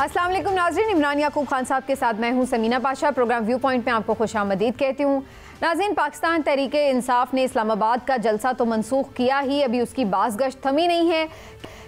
अस्सलाम वालेकुम नाज़रीन, इमरान याकूब खान साहब के साथ मैं हूं Samina Pasha. Program view point में आपको खुशामदीद कहती हूं। नाज़रीन, पाकिस्तान तहरीके इंसाफ ने इस्लामाबाद का जलसा तो मनसूख किया ही, अभी उसकी बाज़गश्त थमी नहीं है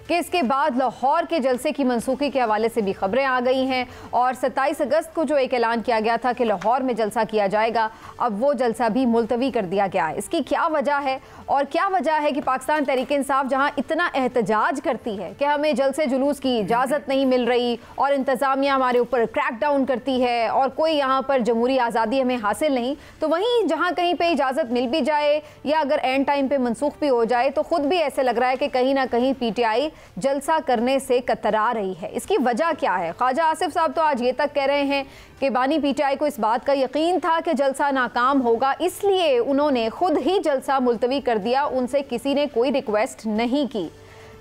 कि इसके बाद लाहौर के जलसे की मनसूखी के हवाले से भी खबरें आ गई हैं और 27 अगस्त को जो एक ऐलान किया गया था कि लाहौर में जलसा किया जाएगा, अब वो जलसा भी मुलतवी कर दिया गया है। इसकी क्या वजह है और क्या वजह है कि पाकिस्तान तहरीके इंसाफ जहां इतना एहतजाज करती है कि हमें जलसे जुलूस की इजाज़त नहीं मिल रही और इंतज़ामिया हमारे ऊपर क्रैक डाउन करती है और कोई यहाँ पर जमहूरी आज़ादी हमें हासिल नहीं, तो वहीं जहाँ कहीं पर इजाज़त मिल भी जाए या अगर एंड टाइम पर मनसूख भी हो जाए तो ख़ुद भी ऐसे लग रहा है कि कहीं ना कहीं PTI जलसा करने से कतरा रही है। इसकी वजह क्या है? ख्वाजा आसिफ साहब तो आज ये तक कह रहे हैं कि बानी PTI को इस बात का यकीन था कि जलसा नाकाम होगा, इसलिए उन्होंने खुद ही जलसा मुलतवी कर दिया, उनसे किसी ने कोई रिक्वेस्ट नहीं की।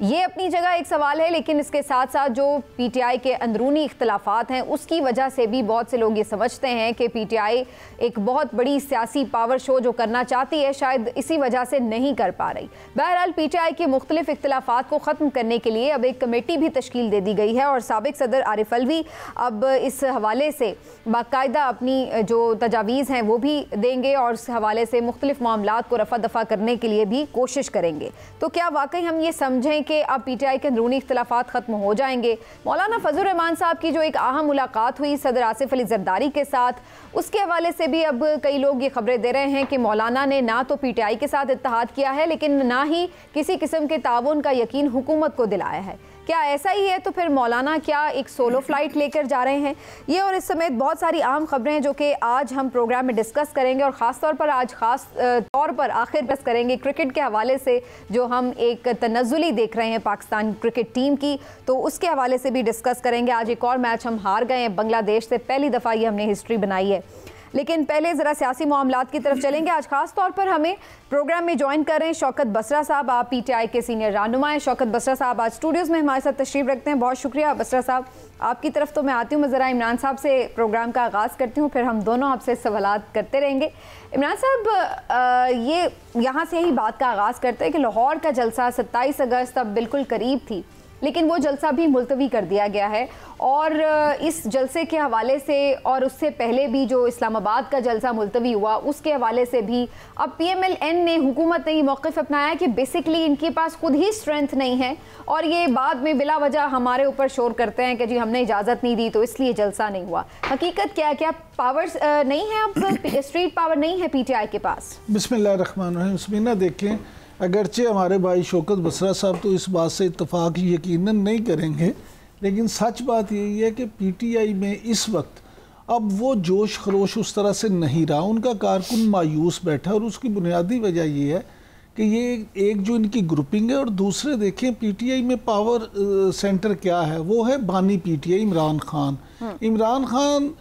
ये अपनी जगह एक सवाल है, लेकिन इसके साथ साथ जो PTI के अंदरूनी इख्तलाफात हैं उसकी वजह से भी बहुत से लोग ये समझते हैं कि PTI एक बहुत बड़ी सियासी पावर शो जो करना चाहती है शायद इसी वजह से नहीं कर पा रही। बहरहाल PTI के मुख्तलिफ इख्तलाफात को ख़त्म करने के लिए अब एक कमेटी भी तश्कील दे दी गई है और साबिक सदर आरिफ अलवी अब इस हवाले से बाकायदा अपनी जो तजावीज़ हैं वो भी देंगे और इस हवाले से मुख्तलिफ मामलात को रफा दफा करने के लिए भी कोशिश करेंगे। तो क्या वाकई हम ये समझें कि अब PTI के अंदरूनी इख्तलाफात खत्म हो जाएंगे? मौलाना फजल रहमान साहब की जो एक अहम मुलाकात हुई सदर आसिफ अली जरदारी के साथ, उसके हवाले से भी अब कई लोग ये खबरें दे रहे हैं कि मौलाना ने ना तो PTI के साथ इत्तेहाद किया है लेकिन ना ही किसी किस्म के ताउन का यकीन हुकूमत को दिलाया है। क्या ऐसा ही है? तो फिर मौलाना क्या एक सोलो फ्लाइट लेकर जा रहे हैं? ये और इस समेत बहुत सारी अहम खबरें हैं जो कि आज हम प्रोग्राम में डिस्कस करेंगे और ख़ास तौर पर आज ख़ास तौर पर आखिर डिस्कस करेंगे क्रिकेट के हवाले से, जो हम एक तनज़्ज़ुली देख रहे हैं पाकिस्तान क्रिकेट टीम की, तो उसके हवाले से भी डिस्कस करेंगे। आज एक और मैच हम हार गए हैं बांग्लादेश से, पहली दफ़ा ये हमने हिस्ट्री बनाई है। लेकिन पहले ज़रा सियासी मामलात की तरफ चलेंगे। आज ख़ास तौर पर हमें प्रोग्राम में ज्वाइन कर रहे हैं शौकत बसरा साहब। आप PTI के सीनियर रहनुमा हैं। शौकत बसरा साहब आज स्टूडियोज़ में हमारे साथ तशरीफ़ रखते हैं, बहुत शुक्रिया बसरा साहब। आपकी तरफ तो मैं आती हूँ, मैं ज़रा इमरान साहब से प्रोग्राम का आगाज़ करती हूँ, फिर हम दोनों आपसे सवालात करते रहेंगे। इमरान साहब, ये यहाँ से यही बात का आगाज़ करते हैं कि लाहौर का जलसा 27 अगस्त अब बिल्कुल करीब थी, लेकिन वो जलसा भी मुलतवी कर दिया गया है और इस जलसे के हवाले से और उससे पहले भी जो इस्लामाबाद का जलसा मुलतवी हुआ उसके हवाले से भी अब PMLN ने, हुकूमत ने ये मौक़िफ़ अपनाया कि बेसिकली इनके पास खुद ही स्ट्रेंथ नहीं है और ये बाद में बिला वजह हमारे ऊपर शोर करते हैं कि जी हमने इजाज़त नहीं दी तो इसलिए जलसा नहीं हुआ। हकीकत क्या है? क्या पावर्स नहीं है, अब स्ट्रीट पावर नहीं है PTI के पास? बिस्मिल्लाहिर्रहमानिर्रहीम। समीना, देखें, अगरचे हमारे भाई शौकत बसरा साहब तो इस बात से इत्तफाक यकीनन नहीं करेंगे, लेकिन सच बात यही है कि PTI में इस वक्त अब वो जोश खरोश उस तरह से नहीं रहा। उनका कारकुन मायूस बैठा और उसकी बुनियादी वजह ये है कि ये एक जो इनकी ग्रुपिंग है और दूसरे देखें PTI में पावर सेंटर क्या है, वो है बानी PTI इमरान खान। इमरान खान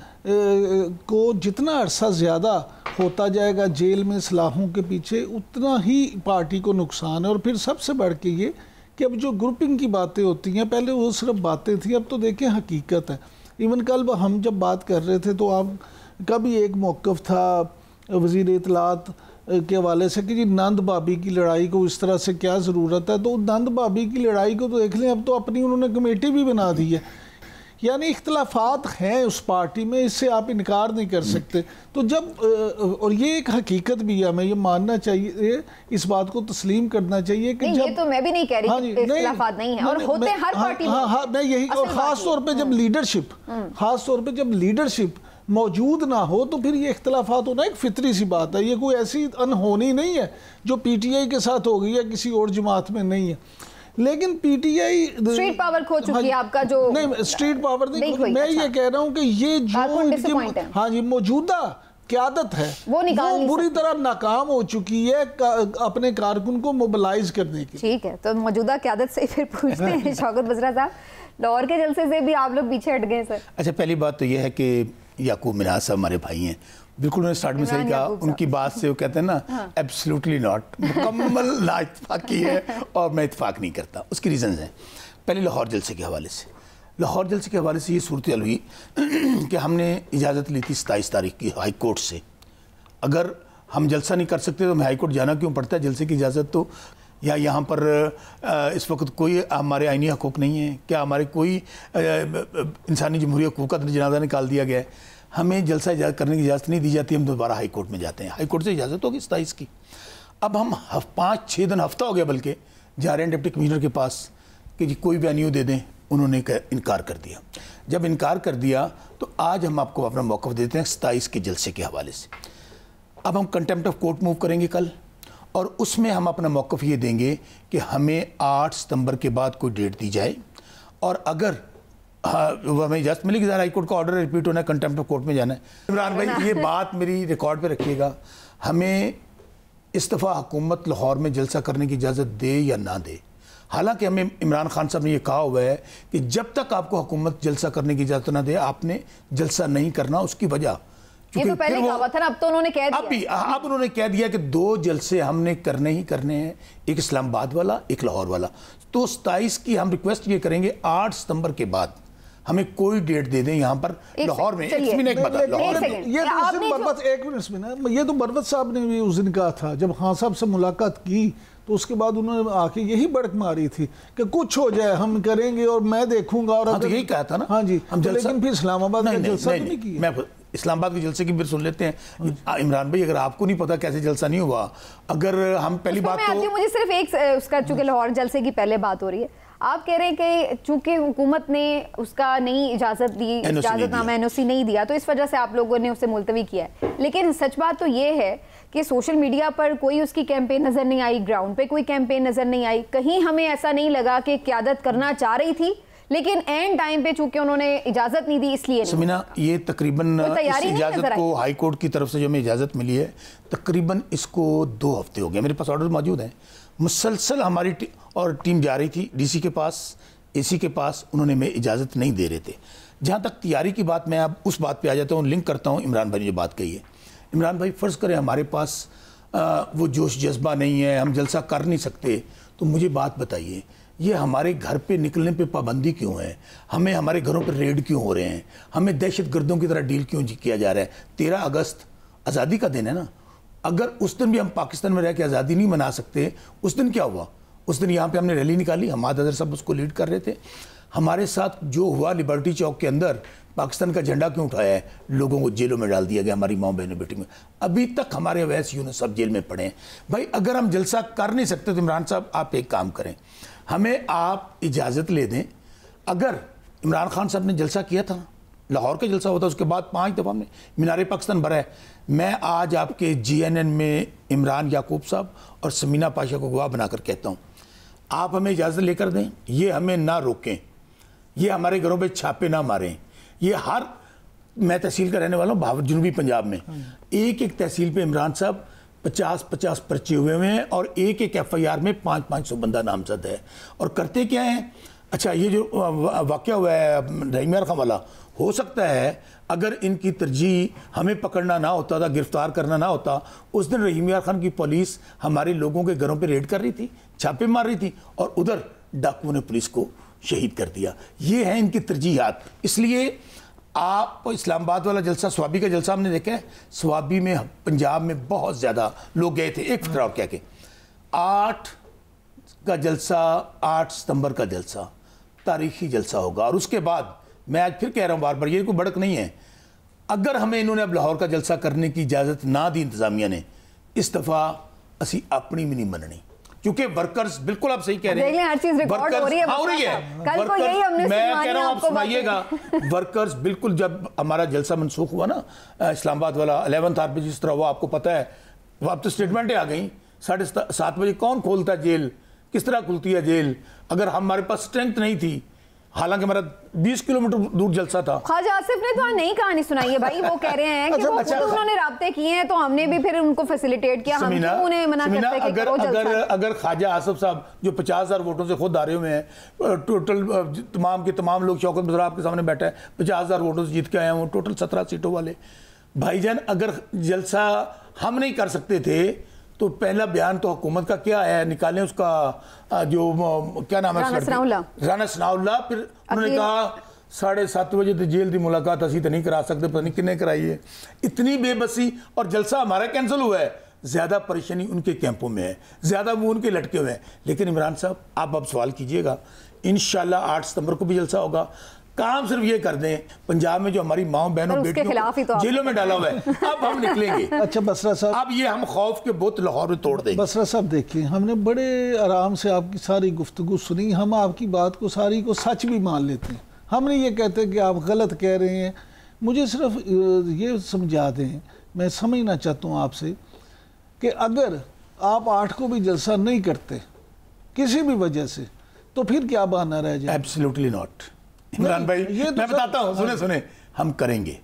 को जितना अरसा ज़्यादा होता जाएगा जेल में सलाहों के पीछे, उतना ही पार्टी को नुकसान है। और फिर सबसे बढ़ के ये कि अब जो ग्रुपिंग की बातें होती हैं, पहले वो सिर्फ बातें थी, अब तो देखें हकीकत है। इवन कल हम जब बात कर रहे थे तो आपका भी एक मौक़िफ़ था वज़ीर इत्तलात के हवाले से कि जी नंद भाभी की लड़ाई को इस तरह से क्या ज़रूरत है। तो नंद भाभी की लड़ाई को तो देख लें, अब तो अपनी उन्होंने कमेटी भी बना दी है। यानी इख्तलाफात हैं उस पार्टी में, इससे आप इनकार नहीं कर सकते। तो जब और ये एक हकीकत भी है, हमें ये मानना चाहिए, इस बात को तस्लीम करना चाहिए कि जब, ये तो मैं भी नहीं कह रही कि इख्तलाफात नहीं है और होते हर पार्टी में। हाँ, मैं यही, और ख़ास तौर पे जब लीडरशिप, ख़ास तौर पे जब लीडरशिप मौजूद ना हो तो फिर ये इख्तलाफात होना एक फितरी सी बात है। ये कोई ऐसी अनहोनी नहीं है जो PTI के साथ हो गई या किसी और जमात में नहीं है। लेकिन PTI स्ट्रीट पावर खो चुकी है आपका, जो नहीं स्ट्रीट पावर नहीं, मैं ये कह रहा हूँ कि ये जो हाँ जी मौजूदा क़यादत है वो बुरी तरह नाकाम हो चुकी है अपने कारकुन को मोबिलाइज करने की। ठीक है, तो मौजूदा क़यादत से फिर पूछते हैं शौकत बसरा साहब, लाहौर के जलसे से भी आप लोग पीछे हट गए सर। अच्छा, पहली बात तो ये है कि याकूब मिनाज साहब हमारे भाई हैं, बिल्कुल उन्होंने स्टार्ट में सही कहा, उनकी बात से वो कहते हैं ना एब्सोल्युटली नॉट, मुकम्मल ना इत्तेफाकी है और मैं इत्तेफाक नहीं करता। उसकी रीज़न्स हैं। पहले लाहौर जलसे के हवाले से, लाहौर जलसे के हवाले से ये सूरत हुई कि हमने इजाज़त ली थी 27 तारीख की हाई कोर्ट से। अगर हम जलसा नहीं कर सकते तो हमें हाई कोर्ट जाना क्यों पड़ता है? जलसे की इजाज़त तो या यहाँ पर इस वक्त कोई हमारे आईनी हकूक़ नहीं है? क्या हमारे कोई इंसानी जमहूरी हकूक़ का जनाजा निकाल दिया गया है? हमें जलसा इजाज़त करने की इजाज़त नहीं दी जाती, हम दोबारा हाई कोर्ट में जाते हैं। हाई कोर्ट से इजाज़त होगी 27 की। अब हम 5-6 दिन, हफ्ता हो गया बल्कि, जा रहे हैं डिप्टी कमिश्नर के पास कि जी कोई वेन्यू दे दें। उन्होंने इनकार कर दिया। जब इनकार कर दिया तो आज हम आपको अपना मौक़िफ़ देते हैं 27 के जलसे के हवाले से। अब हम कंटेम्प्ट ऑफ कोर्ट मूव करेंगे कल, और उसमें हम अपना मौक़िफ़ ये देंगे कि हमें 8 सितंबर के बाद कोई डेट दी जाए, और अगर हमें इजाज़त मिलेगी, हाई कोर्ट का ऑर्डर रिपीट होना है, कंटेम्प्ट ऑफ कोर्ट में जाना है। इमरान भाई ये बात मेरी रिकॉर्ड पे रखिएगा, हमें इस दफ़ा हुकूमत लाहौर में जलसा करने की इजाज़त दे या ना दे। हालांकि हमें इमरान खान साहब ने ये कहा हुआ है कि जब तक आपको हुकूमत जलसा करने की इजाज़त ना दे आपने जलसा नहीं करना। उसकी वजह ये तो पहले कहा था ना, अब तो उन्होंने कह दिया। अब उन्होंने कह दिया कि 2 जलसे हमने करने ही करने हैं, एक इस्लामाबाद वाला, एक लाहौर वाला। तो 27 की हम रिक्वेस्ट ये करेंगे 8 सितंबर के बाद हमें कोई डेट दे दें यहाँ पर लाहौर में। ये तो बरवत साहब ने भी उस दिन कहा था, जब खान साहब से मुलाकात की तो उसके बाद उन्होंने आके यही बड़क मारी थी कि कुछ हो जाए हम करेंगे और मैं देखूंगा। और तो यही कहा था ना। हाँ जी, हम लेकिन फिर इस्लामाबाद का जलसा नहीं किया। मैं इस्लामाबाद के जलसे की फिर सुन लेते हैं। इमरान भाई, अगर आपको नहीं पता कैसे जलसा नहीं हुआ, अगर हम पहली बात तो मुझे सिर्फ एक उसका, चूंकि लाहौर जलसे की पहले बात हो रही है, आप कह रहे हैं कि चूंकि हुकूमत ने उसका नहीं इजाजत दी, इजाजतनामा एनओसी नहीं दिया, तो इस वजह से आप लोगों ने उसे मुलतवी किया है। लेकिन सच बात तो ये है कि सोशल मीडिया पर कोई उसकी कैंपेन नजर नहीं आई, ग्राउंड पे कोई कैंपेन नजर नहीं आई, कहीं हमें ऐसा नहीं लगा कि क़यादत करना चाह रही थी लेकिन एंड टाइम पे चूंकि उन्होंने इजाजत नहीं दी इसलिए। समीना, ये तकरीबन इस इजाजत को हाई कोर्ट की तरफ से जो हमें इजाजत मिली है, तकरीबन इसको 2 हफ्ते हो गए। मेरे पास ऑर्डर मौजूद हैं। मुसलसल हमारी और टीम जा रही थी डीसी के पास, एसी के पास, उन्होंने हमें इजाज़त नहीं दे रहे थे। जहाँ तक तैयारी की बात, मैं अब उस बात पे आ जाता हूँ, लिंक करता हूँ इमरान भाई ने जो बात कही है। इमरान भाई, फ़र्ज़ करें हमारे पास वो जोश जज्बा नहीं है, हम जलसा कर नहीं सकते, तो मुझे बात बताइए, ये हमारे घर पे निकलने पे पाबंदी क्यों है? हमें हमारे घरों पर रेड क्यों हो रहे हैं? हमें दहशत गर्दों की तरह डील क्यों किया जा रहा है? 13 अगस्त आज़ादी का दिन है ना। अगर उस दिन भी हम पाकिस्तान में रह के आज़ादी नहीं मना सकते, उस दिन क्या हुआ? उस दिन यहाँ पे हमने रैली निकाली, हमाद अजहर साहब उसको लीड कर रहे थे। हमारे साथ जो हुआ लिबर्टी चौक के अंदर, पाकिस्तान का झंडा क्यों उठाया है? लोगों को जेलों में डाल दिया गया, हमारी माँ बहनों बेटी में। अभी तक हमारे अवैस यूनुस सब जेल में पड़े हैं। भाई, अगर हम जलसा कर नहीं सकते तो इमरान साहब आप एक काम करें, हमें आप इजाज़त ले दें। अगर इमरान खान साहब ने जलसा किया था, लाहौर का जलसा होता, उसके बाद 5 दफ़ा हमने मीनार पाकिस्तान भरा है। मैं आज आपके GNN में इमरान याकूब साहब और समीना पाशा को गवाह बनाकर कहता हूँ, आप हमें इजाज़त लेकर दें, ये हमें ना रोकें, ये हमारे घरों पे छापे ना मारें। ये हर, मैं तहसील का रहने वाला हूँ भावर जनूबी पंजाब में, एक एक तहसील पे इमरान साहब 50-50 पर्चे हुए हैं और एक एक FIR में 500-500 बंदा नामजद है। और करते क्या है? अच्छा, ये जो वाक़या हुआ है रहीम यार खान वाला, हो सकता है अगर इनकी तरजीह हमें पकड़ना ना होता था, गिरफ्तार करना ना होता, उस दिन रहीम यार खान की पुलिस हमारे लोगों के घरों पे रेड कर रही थी, छापे मार रही थी, और उधर डाकुओं ने पुलिस को शहीद कर दिया। ये है इनकी तरजीहात। इसलिए आप इस्लामाबाद वाला जलसा, स्वाबी का जलसा हमने देखा है, स्वाबी में पंजाब में बहुत ज़्यादा लोग गए थे, एक फितरा क्या के 8 का जलसा, 8 सितंबर का जलसा तारीखी जलसा होगा। और उसके बाद मैं आज फिर कह रहा हूँ बार बार, ये कोई बड़क नहीं है, अगर हमें इन्होंने अब लाहौर का जलसा करने की इजाज़त ना दी इंतजामिया ने, इस दफ़ा असी अपनी भी नहीं मननी, क्योंकि वर्कर्स, बिल्कुल आप सही कह रहे हैं, हर चीज रिकॉर्ड हो रही है, कल को यही हमने मैं कह रहा हूं, आप सुनाइएगा, वर्कर्स बिल्कुल, जब हमारा जलसा मनसूख हुआ ना इस्लामाबाद वाला 11th आवर पे जिस तरह हुआ, आपको पता है, अब तो स्टेटमेंटें आ गई 7:30 बजे कौन खोलता है जेल, किस तरह खुलती है जेल? अगर हमारे पास स्ट्रेंथ नहीं थी, हालांकि हमारा 20 किलोमीटर दूर जलसा था। ख्वाजा आसिफ ने तो नई कहानी सुनाई है भाई, वो कह रहे हैं कि उन्होंने राब्ते किए हैं तो हमने भी फिर उनको फैसिलिटेट किया, हम उन्हें मना करते हैं कि अगर ख्वाजा आसिफ साहब जो 50,000 वोटों से खुद आ रहे हुए हैं, टोटल तमाम के तमाम लोग, शौकत मुशर्रफ आपके सामने बैठा है, 50,000 वोटों से जीत के आए हैं, वो टोटल 17 सीटों वाले भाईजान, अगर जलसा हम नहीं कर सकते थे तो पहला बयान तो हुकूमत का क्या है, निकालें उसका जो क्या नाम है, राना सनाउल्लाह। फिर उन्होंने कहा 7:30 बजे तो जेल की मुलाकात असी तो नहीं करा सकते, पता नहीं किन्ने कराई है। इतनी बेबसी, और जलसा हमारा कैंसिल हुआ है, ज़्यादा परेशानी उनके कैंपों में है, ज़्यादा वो उनके लटके हुए हैं। लेकिन इमरान साहब आप अब सवाल कीजिएगा, इंशाल्लाह 8 सितंबर को भी जलसा होगा। काम सिर्फ ये कर दें, पंजाब में जो हमारी माओ बहनों बेटियों को जेलों में डाला हुआ है, अब हम निकलेंगे। अच्छा बसरा साहब, अब ये हम खौफ के बुत लाहौर में तोड़ देंगे। बसरा साहब देखिए, हमने बड़े आराम से आपकी सारी गुफ्तगू सुनी, हम आपकी बात को सारी को सच भी मान लेते हैं, हम नहीं ये कहते कि आप गलत कह रहे हैं। मुझे सिर्फ ये समझा दें, मैं समझना चाहता हूँ आपसे कि अगर आप 8 को भी जलसा नहीं करते किसी भी वजह से, तो फिर क्या बहाना रह जाए? एब्सोल्युटली नॉट इमरान भाई, मैं बताता हूँ, सुने सुने, हम करेंगे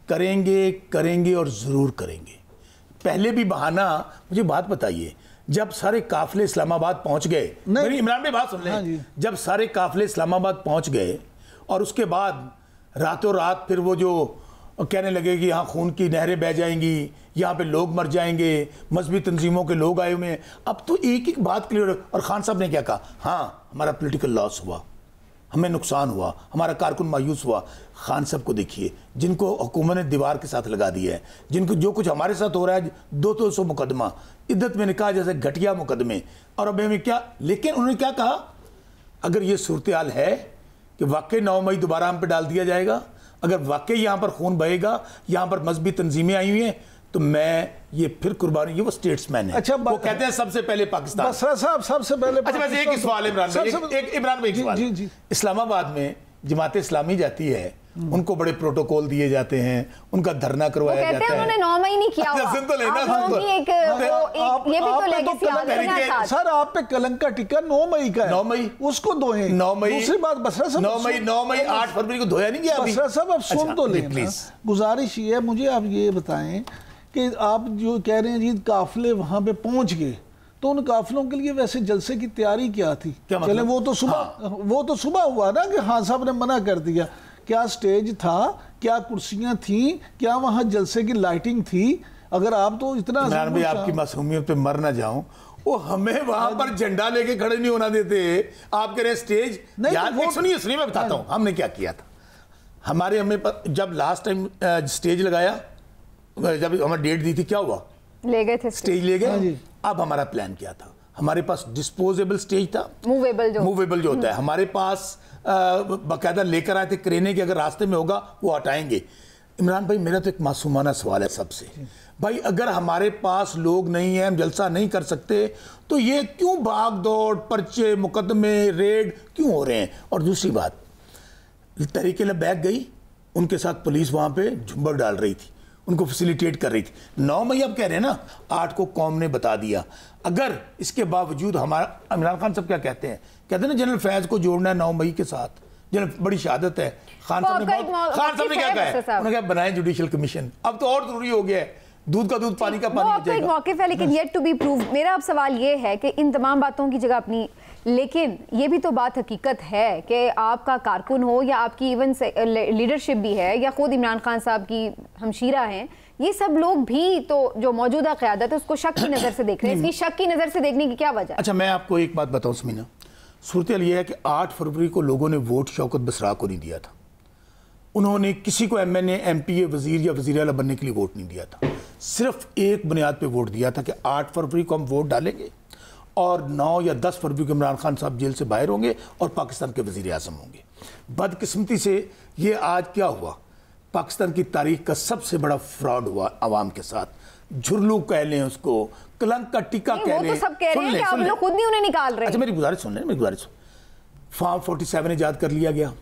करेंगे करेंगे और ज़रूर करेंगे। पहले भी बहाना, मुझे बात बताइए, जब सारे काफिले इस्लामाबाद पहुंच गए, मेरी इमरान भाई बात सुन लें, जब सारे काफिले इस्लामाबाद पहुंच गए और उसके बाद रातों रात फिर वो जो कहने लगे कि यहाँ खून की नहरें बह जाएंगी, यहाँ पे लोग मर जाएंगे, मजहबी तंजीमों के लोग आए हुए हैं, अब तो एक एक बात क्लियर। और खान साहब ने क्या कहा, हाँ हमारा पॉलिटिकल लॉस हुआ, हमें नुकसान हुआ, हमारा कारकुन मायूस हुआ। खान साहब को देखिए, जिनको हुकूमत ने दीवार के साथ लगा दिया है, जिनको जो कुछ हमारे साथ हो रहा है, 200 मुकदमा, इद्दत में निकाह जैसे घटिया मुकदमे, और अब हमें क्या। लेकिन उन्होंने क्या कहा, अगर ये सूरत हाल है कि वाकई 9 मई दोबारा हम पे डाल दिया जाएगा, अगर वाकई यहाँ पर खून बहेगा, यहाँ पर मजहबी तंजीमें आई हुई हैं, तो मैं ये फिर कुर्बानी, ये वो स्टेट्समैन है। अच्छा, वो कहते हैं सबसे पहले पाकिस्तान। बसरा साहब सबसे पहले, अच्छा बस एक सवाल इमरान भाई, एक इमरान भाई सवाल, इस्लामाबाद में जमात इस्लामी जाती है, उनको बड़े प्रोटोकॉल दिए जाते हैं, उनका धरना करवाया जाता है। उन्होंने 9 मई नहीं किया हुआ। सुन तो लेना, सर आप पे कलंक का टिक्का 9 मई का है, 9 मई उसको धोए। 9 मई, दूसरी बात बसरा साहब, 9 मई 8 फरवरी को धोया नहीं गया अभी। बसरा साहब अब सुन तो लें प्लीज, गुजारिश ये है, मुझे आप ये बताएं कि आप जो कह रहे हैं जी काफिले वहां पे पहुंच गए, तो उन काफिलों के लिए वैसे जलसे की तैयारी क्या थी? चले वो तो सुबह हुआ ना कि हाँ साहब ने मना कर दिया। क्या स्टेज था, क्या कुर्सियां थी, क्या वहां जलसे की लाइटिंग थी? अगर आप तो इतना भी आपकी मासूमियत पे मर ना जाऊं, वो हमें वहां पर झंडा लेके खड़े नहीं होना देते। आप कह रहे स्टेज नहीं, सुनिए मैं बताता हूं हमने क्या किया था। हमारे हमें जब लास्ट टाइम स्टेज लगाया, जब हमारी डेट दी थी, क्या हुआ, ले गए थे स्टेज ले गए। अब हमारा प्लान क्या था, हमारे पास डिस्पोजेबल स्टेज था, मूवेबल जो होता है, हमारे पास बाकायदा लेकर आए थे क्रेने के, अगर रास्ते में होगा वो हटाएंगे। इमरान भाई मेरा तो एक मासूमाना सवाल है सबसे, भाई अगर हमारे पास लोग नहीं है, हम जलसा नहीं कर सकते, तो ये क्यों भाग दौड़, पर्चे, मुकदमे, रेड क्यों हो रहे हैं? और दूसरी बात, तहरीक लबैक गई, उनके साथ पुलिस वहां पे झुंबर डाल रही थी, उनको फैसिलिटेट कर रही थी। 9 मई अब कह रहे हैं ना, 8 को कौम ने बता दिया। अगर इसके बावजूद हमारा, इमरान खान साहब क्या कहते हैं ना, जनरल फैज को जोड़ना है 9 मई के साथ, जनरल बड़ी शहादत है। खान साहब ने क्या कहा, उन्होंने कहा बनाए जुडिशियल कमीशन। अब तो और जरूरी हो गया है, दूध का दूध पानी का पानी हो जाएगा। मौक़िफ़ है, लेकिन येट टू बी प्रूव। मेरा अब सवाल ये है कि इन तमाम बातों की जगह अपनी, लेकिन ये भी तो बात हकीकत है कि आपका कारकुन हो या आपकी इवन लीडरशिप भी है या खुद इमरान खान साहब की हमशीरा हैं, ये सब लोग भी तो जो मौजूदा क़यादत है उसको शक की नज़र से देख रहे हैं। इसकी शक की नज़र से देखने की क्या वजह? अच्छा मैं आपको एक बात बताऊं समीना, सूरत ये है कि 8 फरवरी को लोगों ने वोट शौकत बसरा को नहीं दिया था। उन्होंने किसी को MNA, MP, वजीर या वजीर आला बनने के लिए वोट नहीं दिया था। सिर्फ एक बुनियाद पे वोट दिया था कि 8 फरवरी को हम वोट डालेंगे और 9 या 10 फरवरी को इमरान खान साहब जेल से बाहर होंगे और पाकिस्तान के वजीर आज़म होंगे। बदकिस्मती से ये आज क्या हुआ, पाकिस्तान की तारीख का सबसे बड़ा फ्रॉड हुआ आवाम के साथ। झुरलू कह लें उसको, कलंक का टिक्का कह लें, वो तो सब कह रहे हैं कि आप लोग खुद नहीं उन्हें निकाल रहे। अच्छा मेरी गुजारिश सुन लें, मेरी गुजारिश। फार्म 47 ईजाद कर लिया गया,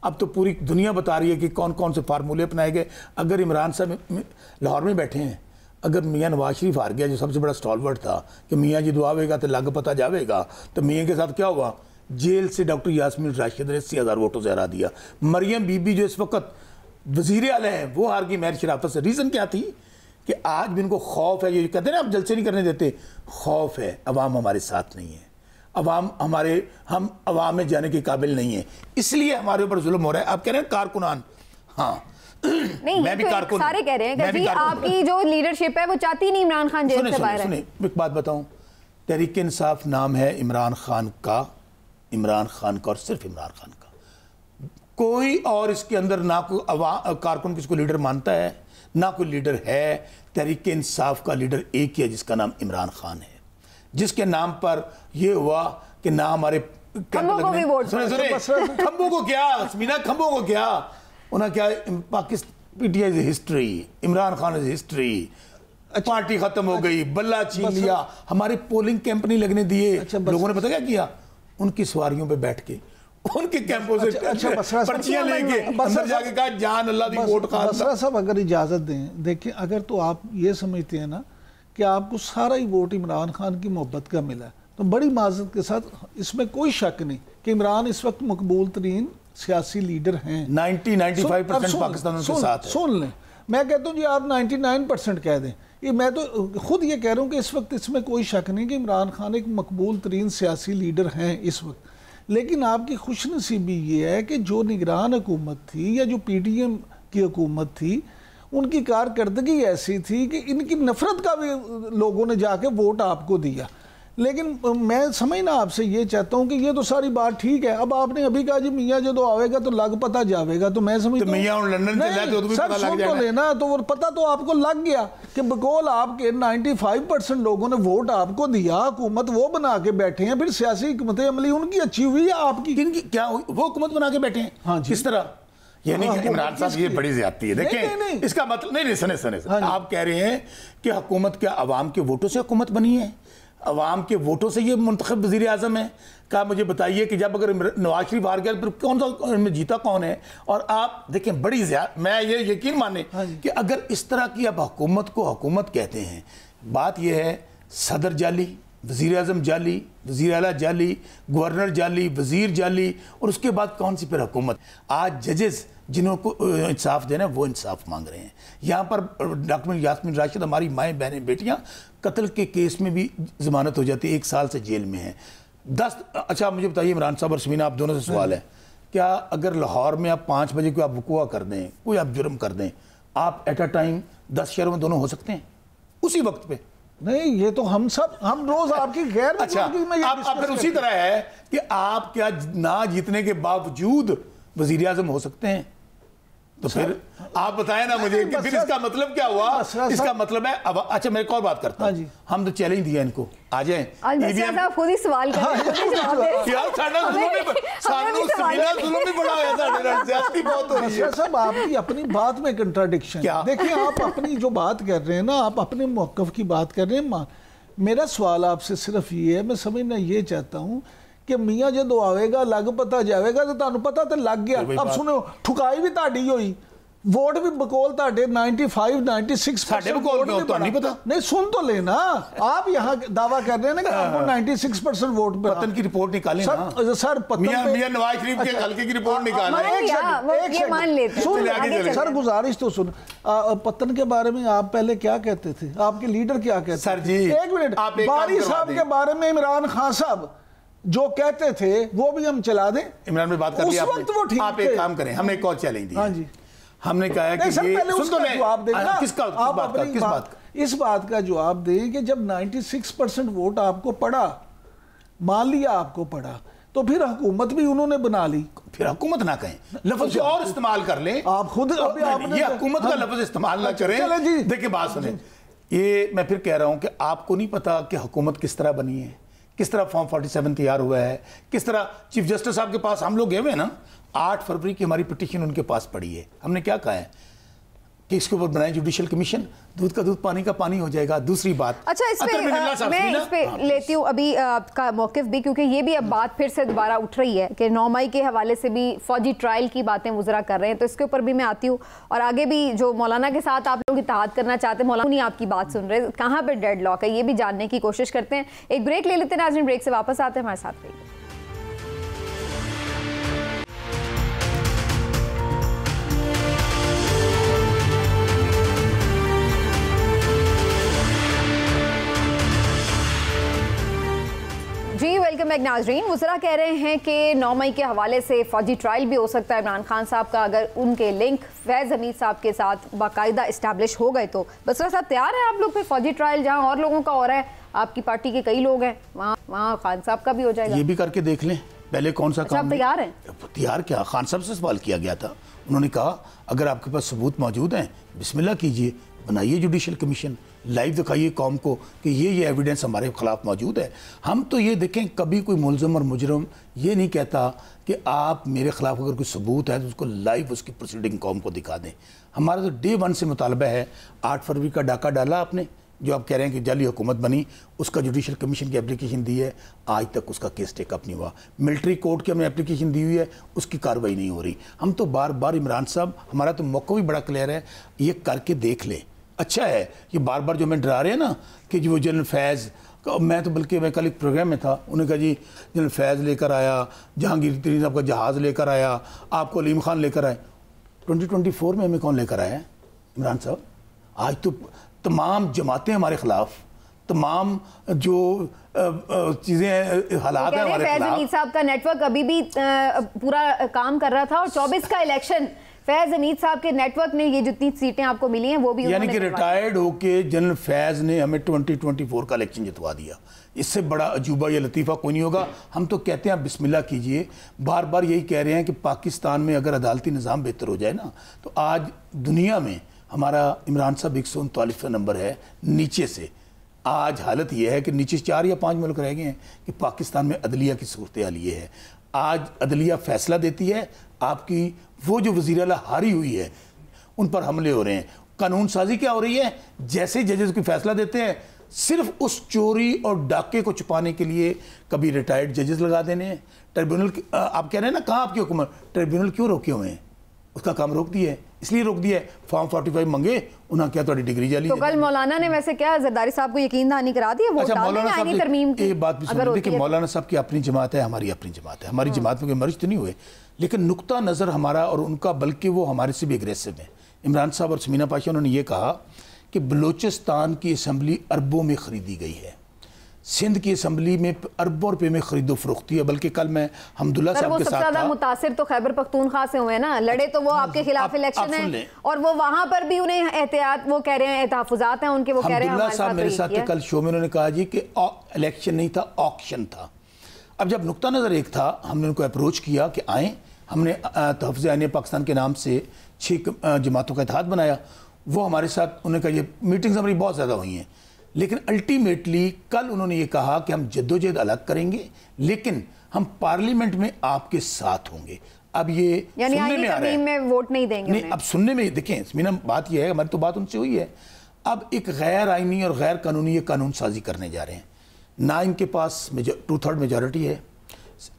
अब तो पूरी दुनिया बता रही है कि कौन कौन से फार्मूले अपनाए गए। अगर इमरान साहब लाहौर में बैठे हैं, अगर मियाँ नवाज शरीफ हार गया जो सबसे बड़ा स्टॉलवर्ड था कि मियाँ जी दुआवेगा तो लग पता जावेगा, तो मियाँ के साथ क्या हुआ, जेल से डॉक्टर यास्मीन राशिद ने 80,000 वोटों से हरा दिया। मरियम बीबी जो इस वक्त वजीर आला है वो हार गई महर शराफत से। रीज़न क्या थी कि आज भी इनको खौफ है, ये कहते हैं ना आप जलसे नहीं करने देते, खौफ है, अवाम हमारे साथ नहीं है, अवाम हम अवाम में जाने के काबिल नहीं है, इसलिए हमारे ऊपर जुल्म हो रहा है। आप कह रहे हैं कारकुनान, हाँ नहीं, मैं भी तो कारकुन, सारे कह रहे हैं कि जी आपकी जो लीडरशिप है वो चाहती नहीं इमरान खान जेल से बाहर है। एक बात बताऊं, तहरीक इंसाफ नाम है इमरान खान का और सिर्फ इमरान खान का, कोई और इसके अंदर ना कोई कारकुन किसको लीडर मानता है, ना कोई लीडर है। तहरीक इंसाफ का लीडर एक ही है जिसका नाम इमरान खान है, जिसके नाम पर यह हुआ कि ना हमारे खंबों को क्या समीना, खंबों को क्या उन्हें क्या, Pakistan PTI is history, Imran Khan is history, party खत्म हो गई, बल्ला छीन लिया, हमारे पोलिंग कैंप नहीं लगने दिए। लोगों ने पता क्या किया, उनकी सवारियों पे बैठ के उनके कैंपों से पर्चियां लेके अंदर जाके कहा जान अल्लाह दी वोट खा। बसरा साहब अगर इजाजत दें, देखिए अगर तो आप ये समझते हैं ना कि आपको सारा ही वोट इमरान खान की मोहब्बत का मिला, तो बड़ी माजरत के साथ इसमें कोई शक नहीं कि इमरान इस वक्त मकबूल तरीन सियासी लीडर हैं। 90-95% पाकिस्तान के साथ है। सुन लें, मैं कहता हूँ जी आप 99% कह दें, ये मैं तो खुद ये कह रहा हूँ कि इस वक्त इसमें कोई शक नहीं कि इमरान खान एक मकबूल तरीन सियासी लीडर हैं इस वक्त। लेकिन आपकी खुशनसीबी ये है कि जो निगरान हुकूमत थी या जो PDM की हुकूमत थी, उनकी कारकर्दगी ऐसी थी कि इनकी नफरत का भी लोगों ने जाके वोट आपको दिया। लेकिन मैं समझना आपसे ये चाहता हूँ कि ये तो सारी बात ठीक है। अब आपने अभी कहा जी मियाँ जो आवेगा तो लग पता जावेगा, तो मैं समझता हूँ लंदन तो लेना तो वो पता तो आपको लग गया कि बकौल आपके 95% लोगों ने वोट आपको दिया, हुकूमत वो बना के बैठे हैं, फिर सियासी हुकूमत अमली उनकी अच्छी हुई है, आपकी क्या वो हुकूमत बना के बैठे हैं? हाँ, किस तरह? यानी इमरान साहब ये बड़ी ज्यादती है। देखिए इसका मतलब नहीं, सुने आप कह रहे हैं कि हुकूमत क्या अवाम के वोटों से हुकूमत बनी है? अवाम के वोटों से ये मुंतखब वज़ीर आज़म है? क्या मुझे बताइए कि जब अगर नवाज शरीफ हार गया फिर कौन सा जीता कौन है? और आप देखें बड़ी मैं ये यकीन माने कि अगर इस तरह की अब हुकूमत को हुकूमत कहते हैं, बात यह है सदर जाली, वज़ीर आज़म जाली, वज़ीर आला जाली, गवर्नर जाली, वज़ीर जाली, और उसके बाद कौन सी फिर हुकूमत? आज जजेस जिनको इंसाफ देना है वो इंसाफ मांग रहे हैं। यहाँ पर डॉक्टर यास्मीन राशिद, हमारी माएँ बहनें बेटियाँ कत्ल के केस में भी ज़मानत हो जाती है, 1 साल से जेल में है। 10 अच्छा मुझे बताइए इमरान साहब और शमीना, आप दोनों से सवाल है, क्या अगर लाहौर में आप 5 बजे को आप वक़ुआ कर दें, कोई आप जुर्म कर दें, आप एट अ टाइम 10 शहरों में दोनों हो सकते हैं उसी वक्त पे? नहीं, ये तो हम रोज आपकी गैर अच्छा आप फिर उसी तरह है कि आप क्या ना जीतने के बावजूद वज़ीर आज़म हो सकते हैं? तो फिर आप बताएं ना मुझे कि फिर इसका मतलब क्या हुआ? इसका मतलब है अब अच्छा मैं एक और बात करता हूं, हम तो चैलेंज दिया इनको, आ जाएं खुद ही सवाल सब आपकी अपनी बात में कंट्राडिक्शन। देखिए आप अपनी जो बात कर रहे हैं ना, आप अपने मौक़िफ़ की बात कर रहे हैं। मेरा सवाल आपसे सिर्फ ये है, मैं समझना ये चाहता हूँ कि मियाँ जो आवेगा लग पता जाएगा, तो तुहानू पता तो लग गया। अब सुनो, ठुकाई भी ताड़ी हुई, वोट भी बकौल ताड़े 95-96 नहीं पता। नहीं सुन तो लेना, आप यहाँ दावा कर रहे हैं ना कि आपको 96% वोट पे पतन की रिपोर्ट निकालें ना सर, मियां नवाज शरीफ के हल्के की रिपोर्ट निकालें। सर गुजारिश तो सुन, पतन के बारे में आप पहले क्या कहते थे, आपके लीडर क्या कहते थे? सर जी एक मिनट, बारी साहब के बारे में इमरान खान साहब जो कहते थे वो भी हम चला दें। इमरान में बात कर लिया आपने, आप एक काम करें, हमने एक और चैलेंज दिया। हाँ जी, हमने कहा कि ये सुन तो जवाब देना, किस बात का? इस बात का जवाब दें कि जब 96% वोट आपको पड़ा, मान लिया आपको पड़ा, तो फिर हुकूमत भी उन्होंने बना ली। फिर हुकूमत ना कहें, लफ्ज और इस्तेमाल कर लें आप खुद। ये हुकूमत का लफ्ज इस्तेमाल ना करें। देखिए बात सुने, ये मैं फिर कह रहा हूं कि आपको नहीं पता कि हुकूमत किस तरह बनी है, किस तरह फॉर्म 47 तैयार हुआ है, किस तरह चीफ जस्टिस साहब के पास हम लोग गए हुए हैं ना, 8 फरवरी की हमारी पिटीशन उनके पास पड़ी है। हमने क्या कहा है कि इसके ऊपर बनाए जुडिशियल कमीशन, दूध का दूध पानी का पानी हो जाएगा। दूसरी बात, अच्छा मैं इस पे लेती हूँ अभी आपका मौक़िफ़ भी, क्योंकि ये भी अब बात फिर से दोबारा उठ रही है कि 9 मई के हवाले से भी फौजी ट्रायल की बातें वज़रा कर रहे हैं, तो इसके ऊपर भी मैं आती हूँ। और आगे भी जो मौलाना के साथ आप लोग इत्तेहाद करना चाहते हैं, मौलाना नहीं आपकी बात सुन रहे, कहाँ पर डेड लॉक है ये भी जानने की कोशिश करते हैं। एक ब्रेक ले लेते हैं नाज़रीन, ब्रेक से वापस आते हैं, हमारे साथ रहिए। जी वेलकम बैक नाजरीन। वज़रा कह रहे हैं कि 9 मई के हवाले से फौजी ट्रायल भी हो सकता है इमरान खान साहब का, अगर उनके लिंक फैज़ हमीद साहब के साथ बाकायदा इस्टेब्लिश हो गए तो। बसरा साहब तैयार हैं आप लोग फिर फौजी ट्रायल, जहां और लोगों का हो रहा है, आपकी पार्टी के कई लोग हैं, वहाँ खान साहब का भी हो जाएगा? ये भी करके देख लें, पहले कौन सा काम तैयार है? तैयार क्या, खान साहब से सवाल किया गया था, उन्होंने कहा अगर आपके पास सबूत मौजूद हैं बिस्मिल्लाह कीजिए, बनाइए जुडिशल कमीशन, लाइव दिखाइए कौम को कि ये एविडेंस हमारे खिलाफ मौजूद है। हम तो ये देखें, कभी कोई मुलज़म और मुजरम ये नहीं कहता कि आप मेरे खिलाफ अगर कोई सबूत है तो उसको लाइव उसकी प्रोसीडिंग कौम को दिखा दें। हमारा तो डे 1 से मुतालबा है। 8 फरवरी का डाका डाला आपने, जो आप कह रहे हैं कि जाली हुकूमत बनी, उसका जुडिशल कमीशन की एप्लीकेशन दी है, आज तक उसका केस टेकअप नहीं हुआ। मिलिट्री कोर्ट की हमने एप्लीकेशन दी हुई है, उसकी कार्रवाई नहीं हो रही। हम तो बार बार, इमरान साहब हमारा तो मौका भी बड़ा क्लियर है, ये करके देख ले। अच्छा है ये बार बार जो हमें डरा रहे हैं ना कि जो जनरल फैज़, मैं तो बल्कि मैं कल एक प्रोग्राम में था, उन्होंने कहा जी जनरल फैज़ लेकर आया, जहांगीर तरीन साहब का जहाज़ लेकर आया, आपको अलीम खान लेकर आए। 2024 में हमें कौन लेकर आया है इमरान साहब? आज तो तमाम जमातें हमारे खिलाफ, तमाम जो चीज़ें हालात हैं हमारे खिलाफ। फैज़ साहब का नेटवर्क अभी भी पूरा काम कर रहा था, और 24 का इलेक्शन फैज़ हमीद साहब के नेटवर्क ने ये जितनी सीटें आपको मिली हैं वो भी, यानी कि रिटायर्ड होके जनरल फैज़ ने हमें 2024 का इलेक्शन जितवा दिया। इससे बड़ा अजूबा या लतीफ़ा कोई नहीं होगा। हम तो कहते हैं बिस्मिल्लाह कीजिए, बार बार यही कह रहे हैं कि पाकिस्तान में अगर अदालती निज़ाम बेहतर हो जाए ना, तो आज दुनिया में हमारा इमरान साहब 139वां नंबर है नीचे से। आज हालत यह है कि नीचे 4 या 5 मुल्क रह गए हैं कि पाकिस्तान में अदलिया की सूरत हाल ये है। आज अदलिया फैसला देती है, आपकी वो जो वज़ीर आला हारी हुई है उन पर हमले हो रहे हैं। कानून साजी क्या हो रही है, जैसे जजेस की फैसला देते हैं सिर्फ उस चोरी और डाके को छुपाने के लिए कभी रिटायर्ड जजेस लगा देने हैं। ट्रिब्यूनल आप कह रहे हैं ना, कहाँ आपकी हुकूमत, ट्रिब्यूनल क्यों रोके हुए हैं? उसका काम रोक दिया है, इसलिए रोक दिया है। फॉर्म 45 मंगे, उन्होंने क्या थोड़ी डिग्री जाली। तो कल मौलाना ने वैसे क्या जरदारी साहब को यकीन दहानी करा दी है? वो अच्छा, मौलाना साहब की एक बात भी सुन लीजिए कि मौलाना साहब की अपनी जमात है, हमारी अपनी जमात है। हमारी जमात में कोई मर्ज तो नहीं हुए, लेकिन नुक्ता नज़र हमारा और उनका, बल्कि वो हमारे से भी एग्रेसिव है। इमरान साहब और समीना पाशा उन्होंने ये कहा कि बलूचिस्तान की असम्बली अरबों में ख़रीदी गई है, सिंध की असम्बली में अरबों रुपए में खरीदो फरोख्ती है। बल्कि कल मैं हमदुल्ला साहब के साथ था। मुतासिर तो खैबर पख्तूनख्वा से हुए ना, लड़े तो वो आपके खिलाफ इलेक्शन है, और वो वहां पर भी उन्हें एहतियात, वो कह रहे हैं एहतियात हैं उनके, वो कह रहे हैं हमदुल्ला साहब मेरे साथ कल शो में उन्होंने कहा जी कि इलेक्शन नहीं था, ऑक्शन था। अब जब नुक्ता नज़र एक था, हमने उनको अप्रोच किया कि आएँ, हमने तहफ़्ज़ आईन पाकिस्तान के नाम से 6 जमातों का इत्तेहाद बनाया। वो हमारे साथ, उन्होंने कहा ये मीटिंग्स हमारी बहुत ज़्यादा हुई हैं, लेकिन अल्टीमेटली कल उन्होंने ये कहा कि हम जद्दोजहद अलग करेंगे, लेकिन हम पार्लियामेंट में आपके साथ होंगे। अब ये सुनने में आ रहा है, में वोट नहीं देंगे नहीं, अब सुनने में, देखें मीना, बात ये है, हमारी तो बात उनसे हुई है, अब एक गैर आइनी और गैर कानूनी ये कानून साजी करने जा रहे हैं। ना इनके पास 2/3 मेजॉरिटी है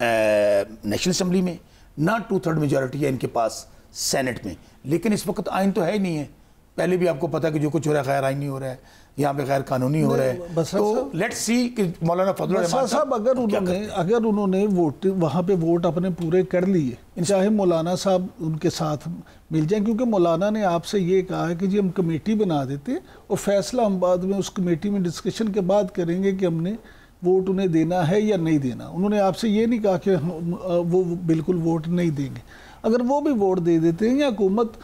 नेशनल असम्बली में, ना 2/3 मेजॉरिटी है इनके पास सेनेट में, लेकिन इस वक्त आइन तो है ही नहीं है। पहले भी आपको पता है कि जो कुछ हो रहा है गैर आइनी हो रहा है, यहाँ पे गैर कानूनी हो रहा है। तो लेट्स सी कि मौलाना फजल रहमान साहब अगर उन्होंने वोट वहाँ पे वोट अपने पूरे कर लिए, चाहे मौलाना साहब उनके साथ मिल जाएं, क्योंकि मौलाना ने आपसे ये कहा है कि जी हम कमेटी बना देते हैं और फैसला हम बाद में उस कमेटी में डिस्कशन के बाद करेंगे कि हमने वोट उन्हें देना है या नहीं देना। उन्होंने आपसे ये नहीं कहा कि वो बिल्कुल वोट नहीं देंगे। अगर वो भी वोट दे देते हैं या हुकूमत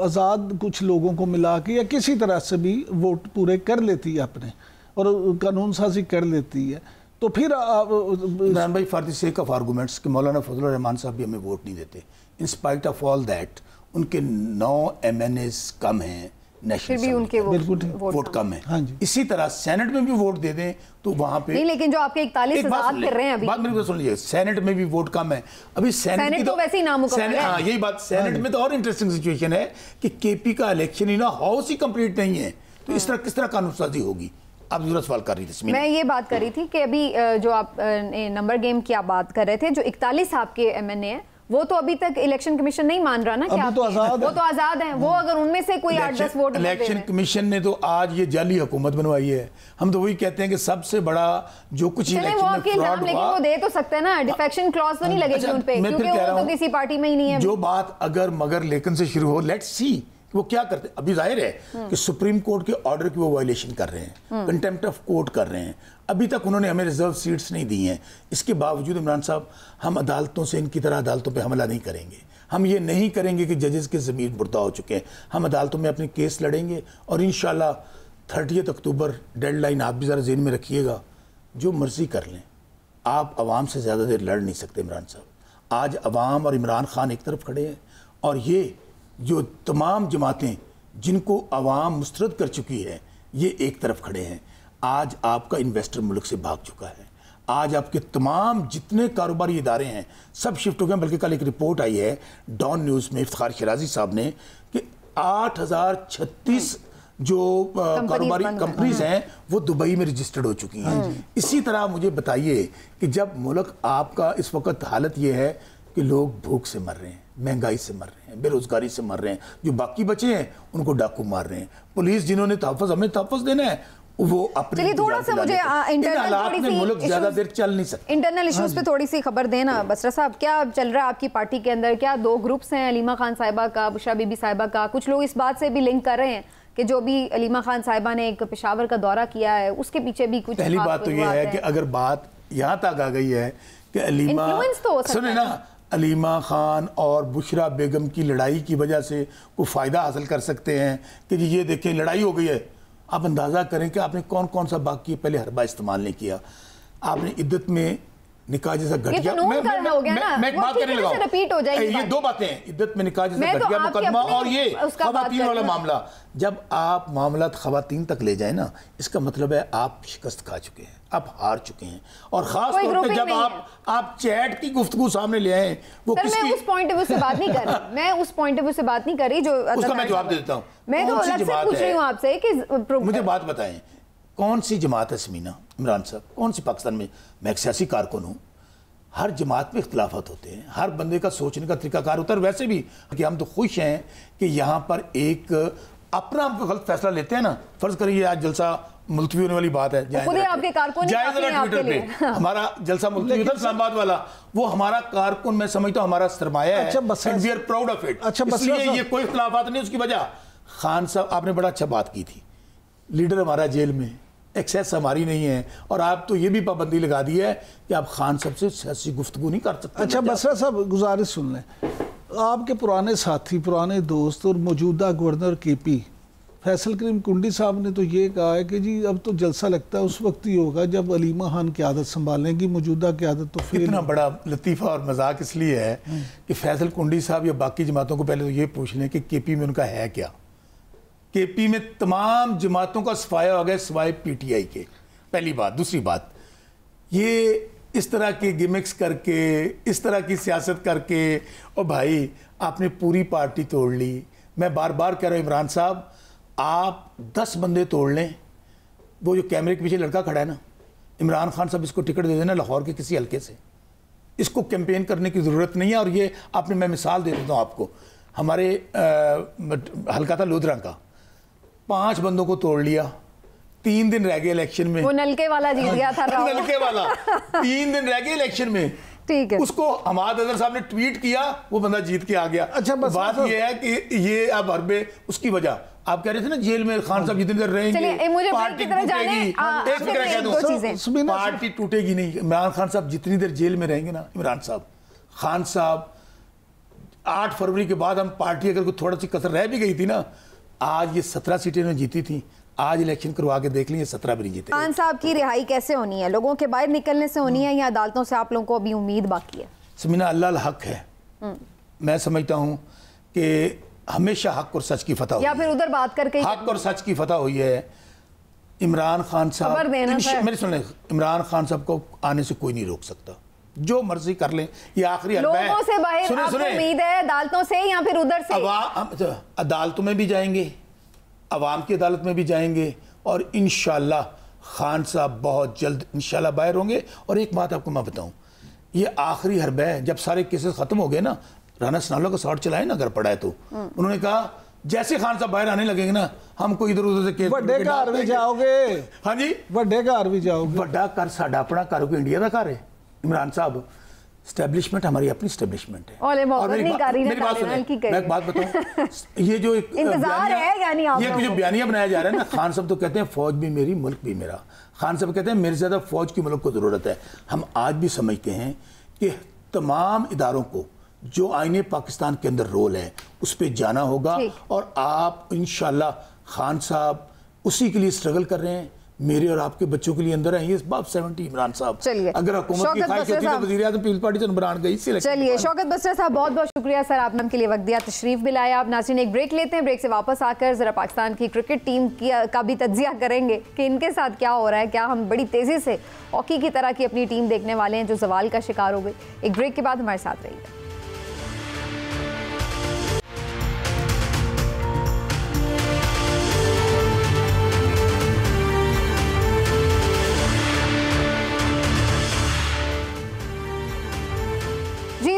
आज़ाद कुछ लोगों को मिला के या किसी तरह से भी वोट पूरे कर लेती है अपने और कानून साजी कर लेती है, तो फिर इमरान भाई for the sake of arguments कि मौलाना फजल रहमान साहब भी हमें वोट नहीं देते, in spite of all that उनके 9 MNAs कम हैं, फिर भी उनके वोट कम है। हाँ जी। इसी तरह सेनेट में भी वोट दे दें तो वहां पे नहीं, लेकिन जो आपके 41,000 कर रहे हैं अभी, बात मेरे को सुन लीजिए, सेनेट में भी वोट कम है अभी। सेनेट की तो वैसे ही नामुकम्मल है। हाँ, यही बात, सेनेट में तो और इंटरेस्टिंग सिचुएशन है कि केपी का इलेक्शन ही ना हाउस ही कंप्लीट नहीं है, तो इस तरह किस तरह कानून साजी होगी? आप जरूर सवाल कर रही थी। मैं ये बात कर रही थी कि अभी जो आप नंबर गेम की आप बात कर रहे थे, जो 41 आपके MNA है, वो तो अभी तक इलेक्शन कमीशन नहीं मान रहा ना कि तो वो तो आजाद है। वो अगर उनमें से कोई 8-10 वोट, इलेक्शन कमीशन ने तो आज ये जाली हुकूमत बनवाई है। हम तो वही कहते हैं कि सबसे बड़ा जो कुछ इलेक्शन में फ्रॉड हुआ, लेकिन वो दे तो सकते हैं ना, डिफेक्शन क्लॉज तो नहीं लगेगी उन पे, क्योंकि वो तो किसी पार्टी में ही नहीं है। जो बात अगर मगर लेकिन से शुरू हो, लेट्स सी वो क्या करते हैं। अभी जाहिर है कि सुप्रीम कोर्ट के ऑर्डर की वो वायलेशन कर रहे हैं, कंटेम्प्ट ऑफ कोर्ट कर रहे हैं। अभी तक उन्होंने हमें रिजर्व सीट्स नहीं दी हैं। इसके बावजूद इमरान साहब, हम अदालतों से इनकी तरह अदालतों पे हमला नहीं करेंगे। हम ये नहीं करेंगे कि जजेस के ज़मीर मुर्दा हो चुके हैं। हम अदालतों में अपने केस लड़ेंगे और इंशाल्लाह 30 अक्टूबर डेडलाइन आप भी ज़रा जेहन में रखिएगा, जो मर्जी कर लें, आप अवाम से ज़्यादा देर लड़ नहीं सकते इमरान साहब। आज अवाम और इमरान खान एक तरफ खड़े हैं और ये जो तमाम जमातें जिनको अवाम मुस्तरद कर चुकी है ये एक तरफ खड़े हैं। आज आपका इन्वेस्टर मुल्क से भाग चुका है। आज आपके तमाम जितने कारोबारी इदारे हैं सब शिफ्ट हो गए। बल्कि कल एक रिपोर्ट आई है डॉन न्यूज़ में इफ्तिखार शिराजी साहब ने कि 8036 जो कारोबारी कंपनीज हैं वो दुबई में रजिस्टर्ड हो चुकी हैं। इसी तरह मुझे बताइए कि जब मुल्क आपका इस वक्त हालत ये है कि लोग भूख से मर रहे हैं, महंगाई से मर रहे हैं, बेरोजगारी से मर रहे हैं, जो बाकी बचे हैं उनको डाकू मार रहे हैं, पुलिस जिन्होंने तहफ़्फ़ुज़ हमें तहफ़्फ़ुज़ देना है वो अपने थोड़ा सा मुझे ज्यादा देर चल नहीं सकते। इंटरनल इश्यूज पे थोड़ी सी खबर देना बसरा साहब, क्या चल रहा है आपकी पार्टी के अंदर? क्या दो ग्रुप्स हैं, अलीमा खान साहिबा का, बुशरा बीबी साहिबा का? कुछ लोग इस बात से भी लिंक कर रहे हैं कि जो भी अलीमा खान साहिबा ने एक पेशावर का दौरा किया है उसके पीछे भी कुछ। पहली बात तो ये है कि अगर बात यहाँ तक आ गई है कि अलीमा, सुने ना, अलीमा खान और बुशरा बेगम की लड़ाई की वजह से कोई फ़ायदा हासिल कर सकते हैं कि जी ये देखें लड़ाई हो गई है, आप अंदाज़ा करें कि आपने कौन कौन सा बाकी पहले हरबा इस्तेमाल नहीं किया। आपने इद्दत में निकाह जैसा घटिया, मैं एक बात करने लगा, ये दो बातें हैं, इद्दत में निकाह जैसा घटिया मुकदमा और ये ख़वातीन वाला मामला। जब आप मामला ख़वातीन तक ले जाए ना, इसका मतलब है आप शिकस्त खा चुके हैं, आप हार चुके हैं। और खास तौर पे जब आप चैट की गुफ्तगू सामने ले आए, वो किसकी, मैं उस पॉइंट ऑफ व्यू से बात नहीं कर रही, मैं उस पॉइंट ऑफ व्यू से बात नहीं कर रही जो उसका मैं जवाब दे देता हूँ। मैं तो अलग से पूछ रही हूँ आपसे कि मुझे बात बताएं, कौन सी जमात है समीना, इमरान साहब, कौन सी पाकिस्तान में, मैं एक सियासी कारकुन हूँ, हर जमात में इख्तलाफात होते हैं, हर बंदे का सोचने का तरीकाकार होता है। वैसे भी कि हम तो खुश हैं कि यहाँ पर एक अपना हम गलत फैसला लेते हैं ना, फर्ज करिए आज जलसा मुलतवी होने वाली बात है, ट्विटर पे हमारा जलसा मुलतवी था इस्लामाबाद वाला, वो हमारा कारकुन मैं समझता हूँ हमारा सरमाया है, and we are proud of it. इसलिए ये कोई इख्तलाफात नहीं, उसकी वजह खान साहब आपने बड़ा अच्छा बात की थी, लीडर हमारा जेल में, एक्सेस हमारी नहीं है, और आप तो ये भी पाबंदी लगा दी है कि आप खान साहब से सियासी गुफ्तगू नहीं कर सकते। अच्छा बसरा साहब गुजारिश सुन लें, आपके पुराने साथी, पुराने दोस्त और मौजूदा गवर्नर केपी फैसल करीम कुंडी साहब ने तो ये कहा है कि जी अब तो जलसा लगता है उस वक्त ही होगा जब अलीमा खान क़यादत संभालेंगी, मौजूदा क़यादत तो फिर। इतना बड़ा लतीफ़ा और मजाक इसलिए है कि फैसल कुंडी साहब या बाकी जमातों को पहले तो ये पूछ लें कि केपी में उनका है क्या। केपी में तमाम जमातों का सफाया हो गया सिवाय पीटीआई के, पहली बात। दूसरी बात, ये इस तरह के गिमिक्स करके, इस तरह की सियासत करके, और भाई आपने पूरी पार्टी तोड़ ली। मैं बार बार कह रहा हूँ इमरान साहब, आप 10 बंदे तोड़ लें, वो जो कैमरे के पीछे लड़का खड़ा है ना, इमरान खान साहब इसको टिकट दे देना लाहौर के किसी हल्के से, इसको कैंपेन करने की ज़रूरत नहीं है। और ये आपने, मैं मिसाल दे देता हूँ आपको, हमारे हल्का था लोधरा का, 5 बंदों को तोड़ लिया, 3 दिन रह गए इलेक्शन में, वो नलके वाला जीत गया था नलके वाला 3 दिन रह गए इलेक्शन में, ठीक है, उसको हमाद अजहर साहब ने ट्वीट किया, वो बंदा जीत के आ गया। अच्छा बात ये है कि ये अब हरबे उसकी वजह आप कह रहे थे ना, जेल में खान साहब जितनी देर रहेंगे पार्टी टूटेगी, पार्टी टूटेगी नहीं। इमरान खान साहब जितनी देर जेल में रहेंगे ना, इमरान साहब, खान साहब 8 फरवरी के बाद हम पार्टी अगर कोई थोड़ा सी कसर रह भी गई थी ना, आज ये 17 सीटें ने जीती थी, आज इलेक्शन करवा के देख लीजिए 17 भी नहीं जीते। खान साहब की रिहाई कैसे होनी है? लोगों के बाहर निकलने से होनी है या अदालतों से आप लोगों को अभी उम्मीद बाकी है? समीना, अल्लाह हक है, मैं समझता हूँ कि हमेशा हक और सच की फतह हुई, या फिर उधर बात करके हक और सच की फतह हुई है। इमरान खान साहब, मेरी सुन लें, इमरान खान साहब को आने से कोई नहीं रोक सकता, जो मर्जी कर लें। ये आखिरी लोगों से बाहर आपको उम्मीद है, अदालतों से या फिर उधर से? अदालतों में भी जाएंगे, अवाम की अदालत में भी जाएंगे, और इंशाल्लाह खान साहब बहुत जल्द इंशाल्लाह बाहर होंगे। और एक बात आपको मैं बताऊं, ये आखिरी हरबा है, जब सारे केसेस खत्म हो गए ना, राना सनाउल्लाह का शॉट चलाए ना, अगर पड़ा है तो उन्होंने कहा जैसे खान साहब बाहर आने लगेंगे ना, हमको इधर उधर से केस बड़े घर भी जाओगे। हाँ जी, बड़े घर भी जाओगे। बड़ा घर साडा अपना घर को इंडिया का घर है इमरान साहब, स्टैब्लिशमेंट हमारी अपनी स्टैब्लिशमेंट है। और मेरी बात सुनिए, मैं एक बात बताऊं, ये जो एक इंतजार है, यानी ये जो बयानिया बनाया जा रहा है ना, खान साहब तो कहते हैं फौज भी मेरी, मुल्क भी मेरा। खान साहब कहते हैं मेरे ज्यादा फौज की मुल्क को जरूरत है। हम आज भी समझते हैं कि तमाम इदारों को जो आईने पाकिस्तान के अंदर रोल है उस पर जाना होगा, और आप इंशाल्लाह खान साहब उसी के लिए स्ट्रगल कर रहे हैं। मेरे और आपके बच्चों के लिए अंदर है ये बाप 70 इमरान साहब। चलिए, अगर हुकूमत की ख्वाहिश होती तो वज़ीर आज़म पीपल्स पार्टी से इमरान गई। चलिए शौकत बसरा साहब बहुत बहुत शुक्रिया सर, आपने हमके लिए वक्त दिया, तशरीफ भी लाया। आप नाज़रीन एक ब्रेक लेते हैं, ब्रेक से वापस आकर ज़रा पाकिस्तान की क्रिकेट टीम का भी तज्जिया करेंगे कि इनके साथ क्या हो रहा है, क्या हम बड़ी तेज़ी से हॉकी की तरह की अपनी टीम देखने वाले हैं जो ज़वाल का शिकार हो गई। एक ब्रेक के बाद हमारे साथ रहिए।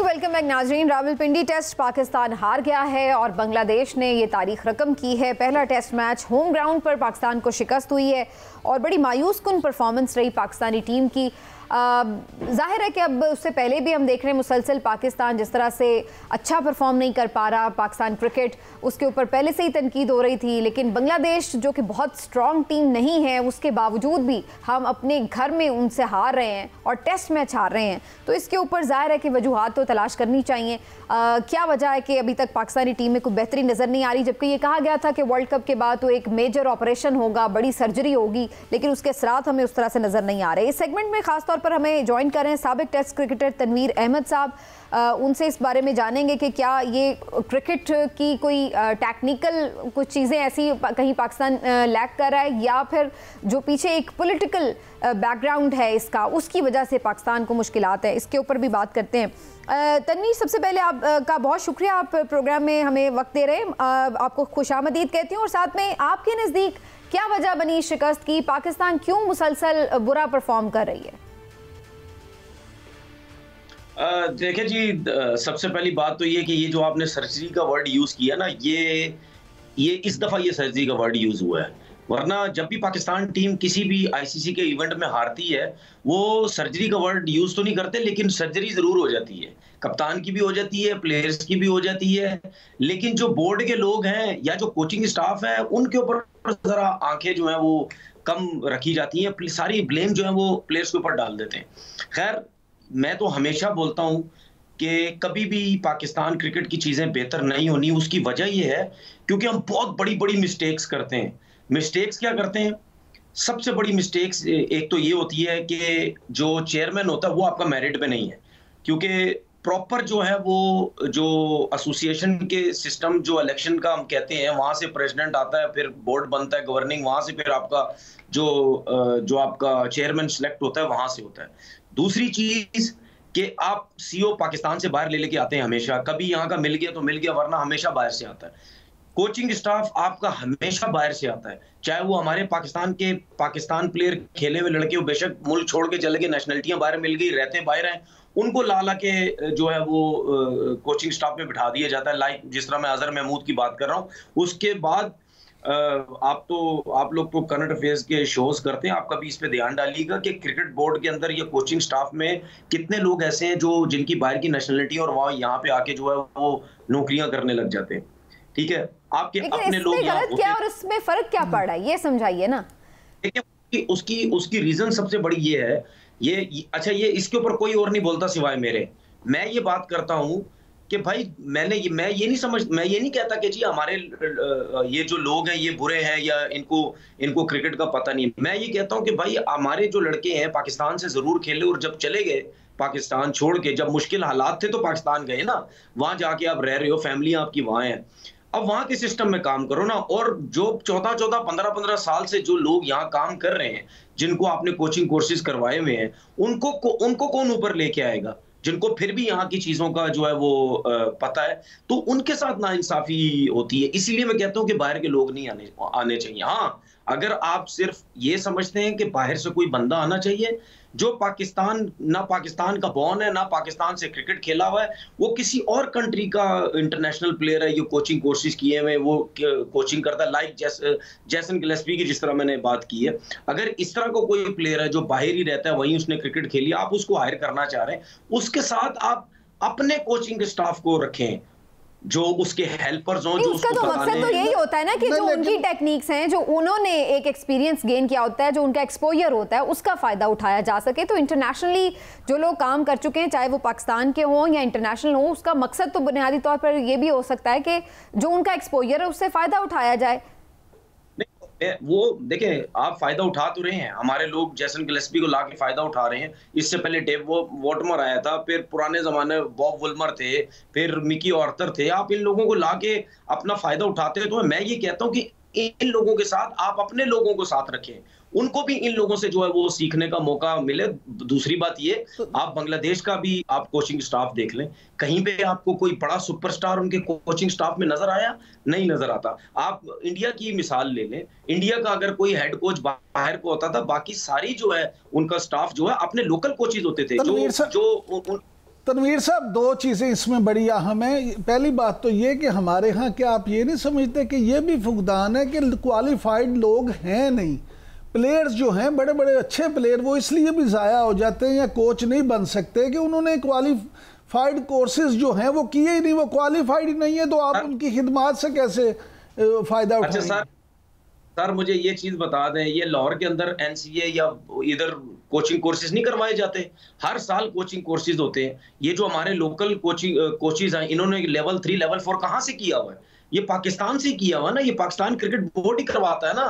वेलकम बैक नाजरीन। रावलपिंडी टेस्ट पाकिस्तान हार गया है और बांग्लादेश ने ये तारीख रकम की है। पहला टेस्ट मैच होम ग्राउंड पर पाकिस्तान को शिकस्त हुई है और बड़ी मायूस कुन परफॉर्मेंस रही पाकिस्तानी टीम की। जाहिर है कि अब उससे पहले भी हम देख रहे हैं मुसलसल पाकिस्तान जिस तरह से अच्छा परफॉर्म नहीं कर पा रहा, पाकिस्तान क्रिकेट उसके ऊपर पहले से ही तनकीद हो रही थी। लेकिन बांग्लादेश जो कि बहुत स्ट्रॉन्ग टीम नहीं है उसके बावजूद भी हम अपने घर में उनसे हार रहे हैं और टेस्ट मैच हार रहे हैं, तो इसके ऊपर जाहिर है कि वजूहात तो तलाश करनी चाहिए। क्या वजह है कि अभी तक पाकिस्तानी टीम में कोई बेहतरी नज़र नहीं आ रही, जबकि ये कहा गया था कि वर्ल्ड कप के बाद तो एक मेजर ऑपरेशन होगा, बड़ी सर्जरी होगी, लेकिन उसके असरात हमें उस तरह से नज़र नहीं आ रहे। इस सेगमेंट में खासतौर पर हमें ज्वाइन कर रहे हैं साबिक टेस्ट क्रिकेटर तनवीर अहमद साहब। उनसे इस बारे में जानेंगे कि क्या ये क्रिकेट की कोई टेक्निकल कुछ चीज़ें ऐसी कहीं पाकिस्तान लैक कर रहा है या फिर जो पीछे एक पॉलिटिकल बैकग्राउंड है इसका, उसकी वजह से पाकिस्तान को मुश्किलात है। इसके ऊपर भी बात करते हैं। तनवीर, सबसे पहले आपका बहुत शुक्रिया, आप प्रोग्राम में हमें वक्त दे रहे हैं। आपको खुशामदीद कहती हूँ और साथ में आपके नज़दीक क्या वजह बनी शिकस्त की, पाकिस्तान क्यों मुसलसल बुरा परफॉर्म कर रही है? देखिए जी, सबसे पहली बात तो ये कि ये जो आपने सर्जरी का वर्ड यूज़ किया ना, ये इस दफ़ा ये सर्जरी का वर्ड यूज़ हुआ है, वरना जब भी पाकिस्तान टीम किसी भी आईसीसी के इवेंट में हारती है वो सर्जरी का वर्ड यूज़ तो नहीं करते, लेकिन सर्जरी ज़रूर हो जाती है। कप्तान की भी हो जाती है, प्लेयर्स की भी हो जाती है, लेकिन जो बोर्ड के लोग हैं या जो कोचिंग स्टाफ है उनके ऊपर ज़रा आंखें जो हैं वो कम रखी जाती हैं, सारी ब्लेम जो है वो प्लेयर्स के ऊपर डाल देते हैं। खैर, मैं तो हमेशा बोलता हूं कि कभी भी पाकिस्तान क्रिकेट की चीज़ें बेहतर नहीं होनी। उसकी वजह यह है क्योंकि हम बहुत बड़ी बड़ी मिस्टेक्स करते हैं। मिस्टेक्स क्या करते हैं? सबसे बड़ी मिस्टेक्स एक तो ये होती है कि जो चेयरमैन होता है वो आपका मेरिट पे नहीं है, क्योंकि प्रॉपर जो है वो जो एसोसिएशन के सिस्टम जो इलेक्शन का हम कहते हैं वहां से प्रेसिडेंट आता है, फिर बोर्ड बनता है गवर्निंग, वहां से फिर आपका जो आपका चेयरमैन सिलेक्ट होता है वहां से होता है। दूसरी चीज कि आप सीईओ पाकिस्तान से बाहर ले लेके आते हैं हमेशा, कभी यहाँ का मिल गया तो मिल गया, वरना हमेशा बाहर से आता है। कोचिंग स्टाफ आपका हमेशा बाहर से आता है, चाहे वो हमारे पाकिस्तान प्लेयर खेले हुए लड़के हो, बेशक मुल्क छोड़ के चले गए, नेशनलिटियां बाहर मिल गई, रहते बाहर हैं, उनको ला के जो है वो कोचिंग स्टाफ में बिठा दिया जाता है। लाइक जिस तरह मैं अजहर महमूद की बात कर रहा हूँ। उसके बाद आप लोग तो करंट अफेयर्स के शोज करते हैं, आप कभी इस पे ध्यान डालिएगा कि क्रिकेट बोर्ड के अंदर या कोचिंग स्टाफ में कितने लोग ऐसे हैं जो जिनकी बाहर की नेशनलिटी और वहाँ यहाँ पे आके जो है वो नौकरियां करने लग जाते हैं। ठीक है, आपके अपने लोग गलत क्या और इसमें फर्क क्या पड़ रहा है, ये समझाइए ना। देखिए, उसकी रीजन सबसे बड़ी ये है, अच्छा ये इसके ऊपर कोई और नहीं बोलता सिवाय मेरे। मैं ये बात करता हूँ कि भाई मैं ये नहीं कहता कि जी हमारे ये जो लोग हैं ये बुरे हैं या इनको क्रिकेट का पता नहीं। मैं ये कहता हूं कि भाई हमारे जो लड़के हैं पाकिस्तान से जरूर खेले, और जब चले गए पाकिस्तान छोड़ के, जब मुश्किल हालात थे तो पाकिस्तान गए ना, वहां जाके आप रह रहे हो, फैमिली आपकी वहां है, अब वहां के सिस्टम में काम करो ना। और जो 14-14, 15-15 साल से जो लोग यहाँ काम कर रहे हैं, जिनको आपने कोचिंग कोर्सेज करवाए हुए हैं, उनको कौन ऊपर लेके आएगा? जिनको फिर भी यहाँ की चीजों का जो है वो पता है, तो उनके साथ नाइंसाफी होती है। इसीलिए मैं कहता हूँ कि बाहर के लोग नहीं आने चाहिए। हाँ, अगर आप सिर्फ ये समझते हैं कि बाहर से कोई बंदा आना चाहिए जो पाकिस्तान का बॉर्न है, ना पाकिस्तान से क्रिकेट खेला हुआ है, वो किसी और कंट्री का इंटरनेशनल प्लेयर है, ये कोचिंग कोर्सेज किए हुए वो कोचिंग करता है, लाइक जैसन गिलेस्पी की जिस तरह मैंने बात की है। अगर इस तरह का कोई प्लेयर है जो बाहर ही रहता है, वहीं उसने क्रिकेट खेली, आप उसको हायर करना चाह रहे हैं, उसके साथ आप अपने कोचिंग स्टाफ को रखें जो उसके हेल्पर्स हों, जो उसका तो मकसद तो यही होता है ना कि जो उनकी टेक्निक्स हैं, जो उन्होंने एक एक्सपीरियंस गेन किया होता है, जो उनका एक्सपोजर होता है, उसका फायदा उठाया जा सके। तो इंटरनेशनली जो लोग काम कर चुके हैं, चाहे वो पाकिस्तान के हों या इंटरनेशनल हों, उसका मकसद तो बुनियादी तौर पर ये भी हो सकता है कि जो उनका एक्सपोजर है उससे फायदा उठाया जाए। वो देखें, आप फायदा उठा तो रहे हैं, हमारे लोग जैसन गिलेस्पी को लाके फायदा उठा रहे हैं। इससे पहले डेव वॉटमर आया था, फिर पुराने जमाने बॉब वुल्मर थे, फिर मिकी ऑर्थर थे। आप इन लोगों को लाके अपना फायदा उठाते हैं। तो मैं ये कहता हूं कि इन लोगों के साथ आप अपने लोगों को साथ रखें, उनको भी इन लोगों से जो है वो सीखने का मौका मिले। दूसरी बात ये, आप बांग्लादेश का भी आप कोचिंग स्टाफ देख लें, कहीं पे आपको कोई बड़ा सुपरस्टार उनके कोचिंग स्टाफ में नजर आया? नहीं नजर आता। आप इंडिया की मिसाल ले लें, इंडिया का अगर कोई हेड कोच बाहर को होता था, बाकी सारी जो है उनका स्टाफ जो है अपने लोकल कोचेज होते थे। तनवीर साहब, दो चीज़ें इसमें बड़ी अहम है। पहली बात तो ये कि हमारे यहाँ क्या आप ये नहीं समझते कि ये भी फुकदान है कि क्वालिफाइड लोग हैं नहीं। प्लेयर्स जो हैं, बड़े बड़े अच्छे प्लेयर, वो इसलिए भी ज़ाया हो जाते हैं या कोच नहीं बन सकते कि उन्होंने क्वालिफाइड कोर्सेज जो हैं वो किए ही नहीं, वो क्वालिफाइड ही नहीं है, तो आप उनकी खिदमत से कैसे फ़ायदा उठाएंगे? अच्छा सर, मुझे ये चीज़ बता दें, ये लाहौर के अंदर NCA या इधर कोचिंग कोर्सेज नहीं करवाए जाते? हर साल कोचिंग कोर्सेज होते हैं। ये जो हमारे लोकल कोचेज हैं, इन्होंने लेवल 3 लेवल 4 कहाँ से किया हुआ है? ये पाकिस्तान से किया हुआ ना, ये पाकिस्तान क्रिकेट बोर्ड ही करवाता है ना।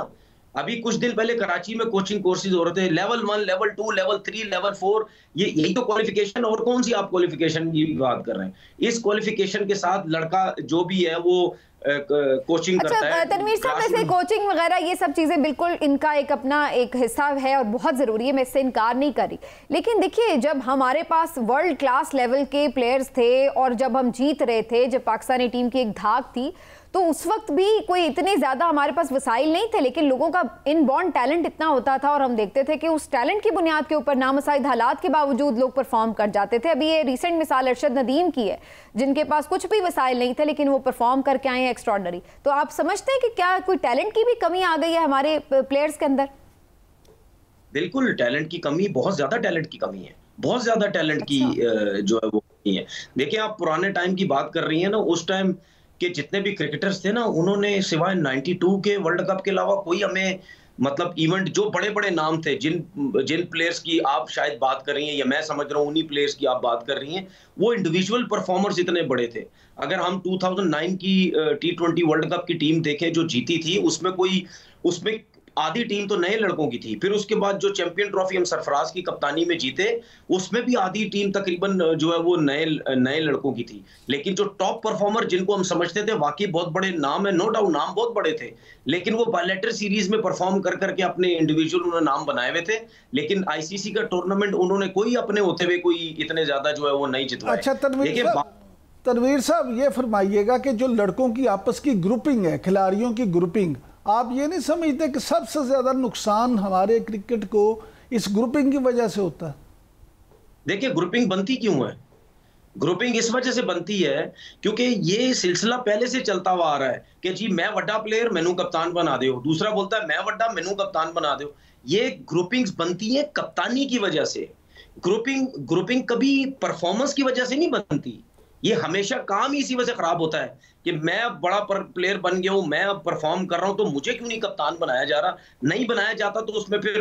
अभी कुछ दिन पहले कराची में कोचिंग कोर्सेज हो रहे थे, लेवल 1 लेवल 2 लेवल 3 लेवल 4। ये यही तो क्वालिफिकेशन, और कौन सी आप क्वालिफिकेशन की बात कर रहे हैं? इस क्वालिफिकेशन के साथ लड़का जो भी है वो कोचिंग करता है। तनवीर साहब, ऐसे कोचिंग वगैरह ये सब चीज़ें बिल्कुल इनका एक अपना एक हिस्सा है और बहुत ज़रूरी है, मैं इससे इनकार नहीं कर रही। लेकिन देखिए, जब हमारे पास वर्ल्ड क्लास लेवल के प्लेयर्स थे और जब हम जीत रहे थे, जब पाकिस्तानी टीम की एक धाक थी, तो उस वक्त भी कोई इतने ज़्यादा हमारे पास वसाइल नहीं थे, लेकिन लोगों का इनबॉर्न टैलेंट इतना होता था और हम देखते थे कि उस टैलेंट की बुनियाद के ऊपर नामुसाइद हालात के बावजूद लोग परफॉर्म कर जाते थे। अभी ये रिसेंट मिसाल अरशद नदीम की है, जिनके पास कुछ भी वसाइल नहीं थे लेकिन वो परफॉर्म करके आए हैं एक्स्ट्रॉर्डनरी। तो आप समझते हैं कि क्या कोई टैलेंट की भी कमी आ गई है हमारे प्लेयर्स के अंदर? बिल्कुल टैलेंट की कमी, बहुत ज्यादा टैलेंट की कमी है, बहुत ज्यादा टैलेंट की जो है वो कमी है। देखिए, आप पुराने टाइम की बात कर रही हैं ना, उस टाइम के जितने भी क्रिकेटर्स थे ना, उन्होंने सिवाय 92 के वर्ल्ड कप के अलावा कोई हमें मतलब इवेंट, जो बड़े बड़े नाम थे, जिन प्लेयर्स की आप शायद बात कर रही हैं या मैं समझ रहा हूँ उन्हीं प्लेयर्स की आप बात कर रही हैं, वो इंडिविजुअल परफॉर्मर्स इतने बड़े थे। अगर हम 2009 की T20 वर्ल्ड कप की टीम देखें जो जीती थी, उसमें आधी टीम तो नए लड़कों की थी। फिर उसके बाद जो चैंपियन ट्रॉफी हम सरफराज की कप्तानी में जीते, उसमें भी आधी टीम तकरीबन जो है वो नए लड़कों की थी। लेकिन जो टॉप परफॉर्मर जिनको हम समझते थे वाकई बहुत बड़े नाम है, नो डाउट नाम बहुत बड़े थे, लेकिन वो बायलैटरल सीरीज में परफॉर्म कर करके अपने इंडिविजुअल उन्होंने नाम बनाए हुए थे। लेकिन ICC का टूर्नामेंट उन्होंने कोई अपने होते हुए कोई इतने ज्यादा जो है वो नहीं जितवाए। अच्छा तनवीर साहब, ये फरमाइएगा कि जो लड़कों की आपस की ग्रुपिंग है, खिलाड़ियों की ग्रुपिंग, आप ये नहीं समझते कि सबसे ज्यादा नुकसान हमारे क्रिकेट को इस ग्रुपिंग की वजह से होता है? देखिए, ग्रुपिंग बनती क्यों है? ग्रुपिंग इस वजह से बनती है क्योंकि ये सिलसिला पहले से चलता हुआ आ रहा है कि जी मैं वड्डा प्लेयर, मैनू कप्तान बना दो, दूसरा बोलता है मैं वड्डा, मैनू कप्तान बना दो। ये ग्रुपिंग्स बनती है कप्तानी की वजह से। ग्रुपिंग कभी परफॉर्मेंस की वजह से नहीं बनती। ये हमेशा काम ही इसी वजह से खराब होता है कि मैं अब बड़ा प्लेयर बन गया हूं, मैं अब परफॉर्म कर रहा हूं, तो मुझे क्यों नहीं कप्तान बनाया जा रहा? नहीं बनाया जाता तो उसमें फिर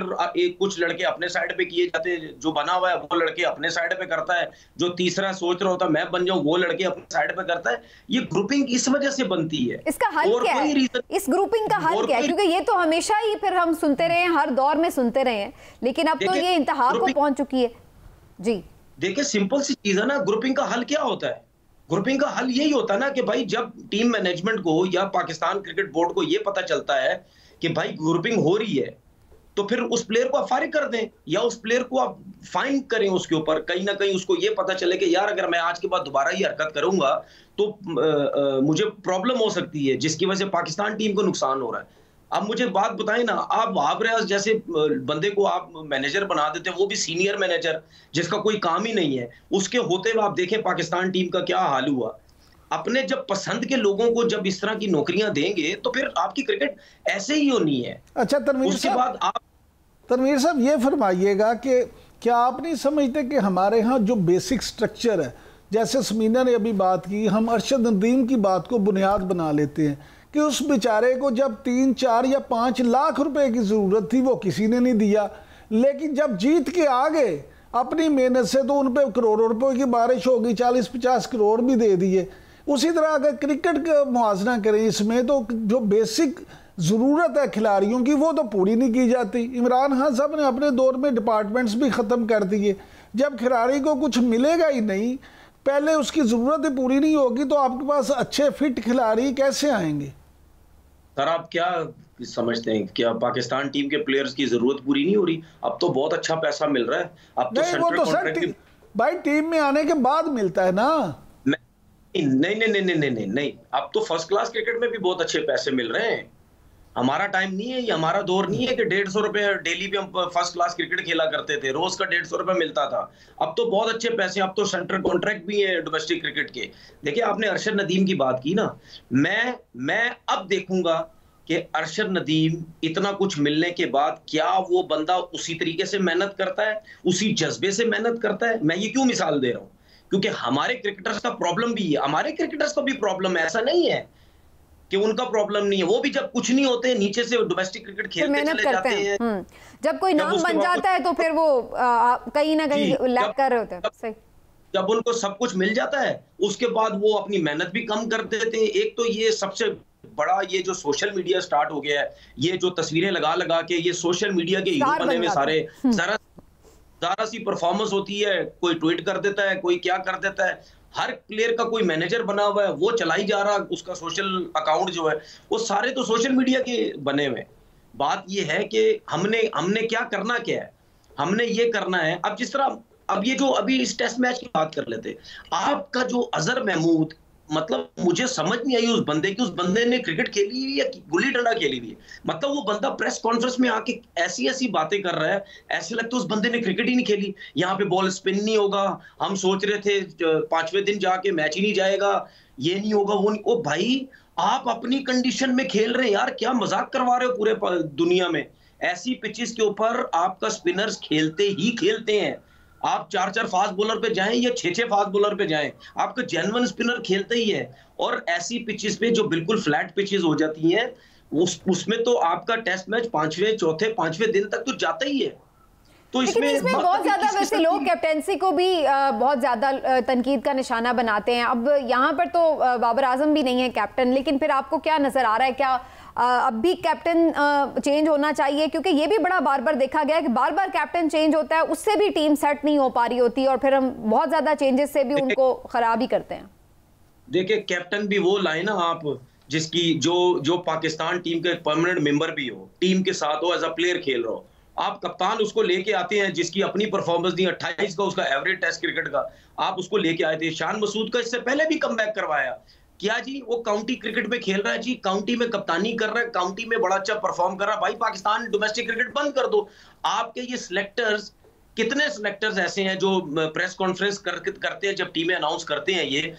कुछ लड़के अपने साइड पे किए जाते, जो बना हुआ है वो लड़के अपने साइड पे करता है, जो तीसरा सोच रहा होता है मैं बन जाऊं, वो लड़के अपने साइड पे करता है। ये ग्रुपिंग इस वजह से बनती है। इसका हल क्या है? इस ग्रुपिंग का हल क्या है? क्योंकि ये तो हमेशा ही फिर हम सुनते रहे हैं, हर दौर में सुनते रहे हैं, लेकिन अब तो ये इंतहा को पहुंच चुकी है। जी देखिए, सिंपल सी चीज है ना, ग्रुपिंग का हल क्या होता है? ग्रुपिंग का हल यही होता है ना कि भाई जब टीम मैनेजमेंट को या पाकिस्तान क्रिकेट बोर्ड को ये पता चलता है कि भाई ग्रुपिंग हो रही है, तो फिर उस प्लेयर को आप फारिग कर दें या उस प्लेयर को आप फाइन करें। उसके ऊपर कहीं ना कहीं उसको ये पता चले कि यार अगर मैं आज के बाद दोबारा ये हरकत करूंगा तो मुझे प्रॉब्लम हो सकती है, जिसकी वजह से पाकिस्तान टीम को नुकसान हो रहा है। अब मुझे बात बताएं ना, आप वहाब रियाज जैसे बंदे को आप मैनेजर बना देते हैं, वो भी सीनियर मैनेजर जिसका कोई काम ही नहीं है, उसके होते हुए आप देखें पाकिस्तान टीम का क्या हाल हुआ। अपने जब पसंद के लोगों को जब इस तरह की नौकरियां देंगे तो फिर आपकी क्रिकेट ऐसे ही होनी है। अच्छा तनवीर साहब, ये फरमाइएगा कि क्या आप नहीं समझते कि हमारे यहाँ जो बेसिक स्ट्रक्चर है, जैसे समीना ने अभी बात की, हम अरशद नदीम की बात को बुनियाद बना लेते हैं कि उस बेचारे को जब 3, 4 या 5 लाख रुपए की ज़रूरत थी वो किसी ने नहीं दिया, लेकिन जब जीत के आ गए अपनी मेहनत से तो उन पे करोड़ों रुपए की बारिश हो गई, 40-50 करोड़ भी दे दिए। उसी तरह अगर क्रिकेट का मुआवजा करें इसमें, तो जो बेसिक ज़रूरत है खिलाड़ियों की, वो तो पूरी नहीं की जाती। इमरान खान साहब ने अपने दौर में डिपार्टमेंट्स भी ख़त्म कर दिए। जब खिलाड़ी को कुछ मिलेगा ही नहीं, पहले उसकी ज़रूरतें पूरी नहीं होगी, तो आपके पास अच्छे फिट खिलाड़ी कैसे आएंगे? सर आप क्या समझते हैं, क्या पाकिस्तान टीम के प्लेयर्स की जरूरत पूरी नहीं हो रही? अब तो बहुत अच्छा पैसा मिल रहा है। अब तो नहीं, वो तो सर भाई टीम में आने के बाद मिलता है ना। नहीं नहीं नहीं नहीं नहीं नहीं, अब तो फर्स्ट क्लास क्रिकेट में भी बहुत अच्छे पैसे मिल रहे हैं। हमारा टाइम नहीं है, ये हमारा दौर नहीं है कि 150 रुपए डेली पे हम फर्स्ट क्लास क्रिकेट खेला करते थे, रोज का 150 रुपए मिलता था। अब तो बहुत अच्छे पैसे, अब तो सेंट्रल कॉन्ट्रैक्ट भी है डोमेस्टिक क्रिकेट के। देखिए आपने अरशद नदीम की बात की ना, मैं अब देखूंगा कि अरशद नदीम इतना कुछ मिलने के बाद क्या वो बंदा उसी तरीके से मेहनत करता है, उसी जज्बे से मेहनत करता है। मैं ये क्यों मिसाल दे रहा हूं, क्योंकि हमारे क्रिकेटर्स का प्रॉब्लम भी है, हमारे क्रिकेटर्स का भी प्रॉब्लम है। ऐसा नहीं है कि उनका प्रॉब्लम नहीं है, वो भी जब कुछ नहीं होते नीचे से डोमेस्टिक क्रिकेट खेलते चले जाते हैं। जब कोई नाम बन जाता है तो फिर वो कहीं ना कहीं लैग कर रहे होते हैं। सही, जब उनको सब कुछ मिल जाता है उसके बाद वो अपनी मेहनत भी कम कर देते हैं। एक तो ये सबसे बड़ा ये जो सोशल मीडिया स्टार्ट हो गया है, ये जो तस्वीरें लगा लगा के ये सोशल मीडिया के हीरो बने हुए सारे, जरा सी परफॉर्मेंस होती है, कोई ट्वीट कर देता है, कोई क्या कर देता है। हर प्लेयर का कोई मैनेजर बना हुआ है, वो चलाई जा रहा, उसका सोशल अकाउंट जो है वो सारे तो सोशल मीडिया के बने हुए। बात ये है कि हमने क्या करना, क्या है, हमने ये करना है। अब जिस तरह अब ये जो अभी इस टेस्ट मैच की बात कर लेते, आपका जो अजहर महमूद, मतलब मुझे समझ नहीं आई उस बंदे ने क्रिकेट खेली हुई या गुल्ली डंडा खेली हुई है। मतलब वो बंदा प्रेस कॉन्फ्रेंस में आके ऐसी ऐसी बातें कर रहा है, ऐसे लगता है उस बंदे ने क्रिकेट ही नहीं खेली। यहाँ पे बॉल स्पिन नहीं होगा, हम सोच रहे थे 5वें दिन जाके मैच ही नहीं जाएगा, ये नहीं होगा, वो नहीं। ओ भाई, आप अपनी कंडीशन में खेल रहे हैं यार, क्या मजाक करवा रहे हो पूरे दुनिया में। ऐसी पिचेस के ऊपर आपका स्पिनर्स खेलते ही खेलते हैं। आप 4-4 फास्ट बॉलर पे जाएं या 6-6 फास्ट बॉलर पे जाएं, आपका जेन्युइन स्पिनर खेलते ही है। और ऐसी पिचेस पे जो बिल्कुल फ्लैट पिचेस हो जाती हैं, उसमें तो आपका टेस्ट मैच 5वें, चौथे, 5वें दिन तक तो जाता ही है। तो इसमें बहुत ज्यादा वैसे लोग कैप्टेंसी को भी बहुत ज्यादा तनकीद का निशाना बनाते हैं। अब यहाँ पर तो बाबर आजम भी नहीं है कैप्टन, लेकिन फिर आपको क्या नजर आ रहा है, क्या अब भी कैप्टन चेंज होना चाहिए? क्योंकि ये भी बड़ा बार बार देखा गया है कि बार बार कैप्टन चेंज होता है, उससे भी टीम सेट नहीं हो पा रही होती और फिर हम बहुत ज्यादा चेंजेस से भी उनको खराब ही करते हैं। देखिए कैप्टन भी वो लाए ना आप, जिसकी जो पाकिस्तान टीम के परमानेंट मेंबर भी हो, टीम के साथ हो, एज अ प्लेयर खेल रहा हो। आप कप्तान उसको लेके आते हैं जिसकी अपनी परफॉर्मेंस दी 28 का उसका एवरेज टेस्ट क्रिकेट का, आप उसको लेके आए थे। शान मसूद का इससे पहले भी कमबैक करवाया, क्या जी वो काउंटी क्रिकेट में खेल रहा है जी, काउंटी में कप्तानी कर रहा है, काउंटी में बड़ा अच्छा परफॉर्म कर रहा है। भाई पाकिस्तान डोमेस्टिक क्रिकेट बंद कर दो। आपके ये सिलेक्टर्स, कितने सिलेक्टर्स ऐसे हैं जो प्रेस कॉन्फ्रेंस करते हैं जब टीमें अनाउंस करते हैं, ये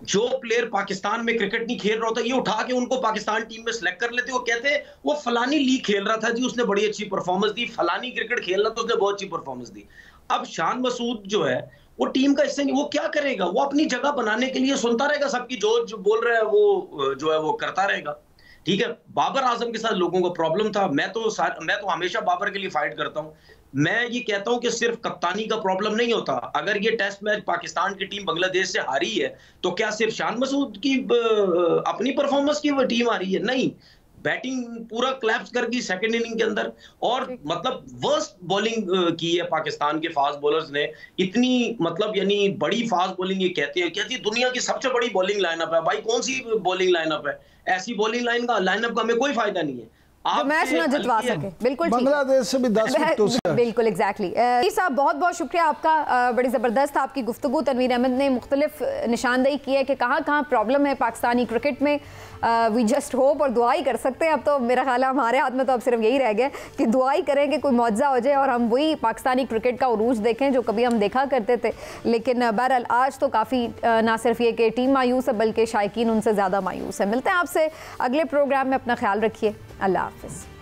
जो प्लेयर पाकिस्तान में क्रिकेट नहीं खेल रहा होता, ये उठा के उनको पाकिस्तान टीम में सिलेक्ट कर लेते। वो कहते हैं वो फलानी लीग खेल रहा था जी, उसने बड़ी अच्छी परफॉर्मेंस दी, फलानी क्रिकेट खेल रहा था, उसने बहुत अच्छी परफॉर्मेंस दी। अब शान मसूद जो है वो टीम का हिस्सा नहीं, वो क्या करेगा? वो अपनी जगह बनाने के लिए सुनता रहेगा, सबकी जो बोल रहा है वो जो है वो करता रहेगा। ठीक है, बाबर आजम के साथ लोगों को प्रॉब्लम था। मैं तो हमेशा बाबर के लिए फाइट करता हूं। मैं ये कहता हूं कि सिर्फ कप्तानी का प्रॉब्लम नहीं होता। अगर ये टेस्ट मैच पाकिस्तान की टीम बांग्लादेश से हारी है तो क्या सिर्फ शान मसूद की अपनी परफॉर्मेंस की वो टीम हारी है? नहीं, बैटिंग पूरा क्लैप्स कर गई सेकंड इनिंग के अंदर, और मतलब वर्स्ट बॉलिंग की है पाकिस्तान के फास्ट बॉलर्स ने। इतनी मतलब यानी बड़ी फास्ट बॉलिंग, ये कहते हैं दुनिया की सबसे बड़ी बॉलिंग लाइनअप है। भाई कौन सी बॉलिंग लाइनअप है? ऐसी बॉलिंग लाइनअप का हमें कोई फायदा नहीं है। मैच ना जितवा सके। बिल्कुल बांग्लादेश से भी 10 विकेटों से। बिल्कुल एग्जैक्टली। साहब बहुत बहुत शुक्रिया आपका, बड़ी ज़बरदस्त आपकी गुफ्तगू। तनवीर अहमद ने मुख्तलिफ निशानदेही की है कि कहाँ कहाँ प्रॉब्लम है पाकिस्तानी क्रिकेट में। वी जस्ट होप, और दुआ ही कर सकते हैं। अब तो मेरा ख्याल है हमारे हाथ में तो अब सिर्फ यही रह गया कि दुआ ही करें कि कोई मौजज़ा हो जाए और हम वही पाकिस्तानी क्रिकेट का उरूज देखें जो कभी हम देखा करते थे। लेकिन बहरहाल आज तो काफ़ी ना सिर्फ ये कि टीम मायूस है बल्कि शायकीन उनसे ज़्यादा मायूस है। मिलते हैं आपसे अगले प्रोग्राम में, अपना ख्याल रखिए, अल्लाह हाफ़िज़।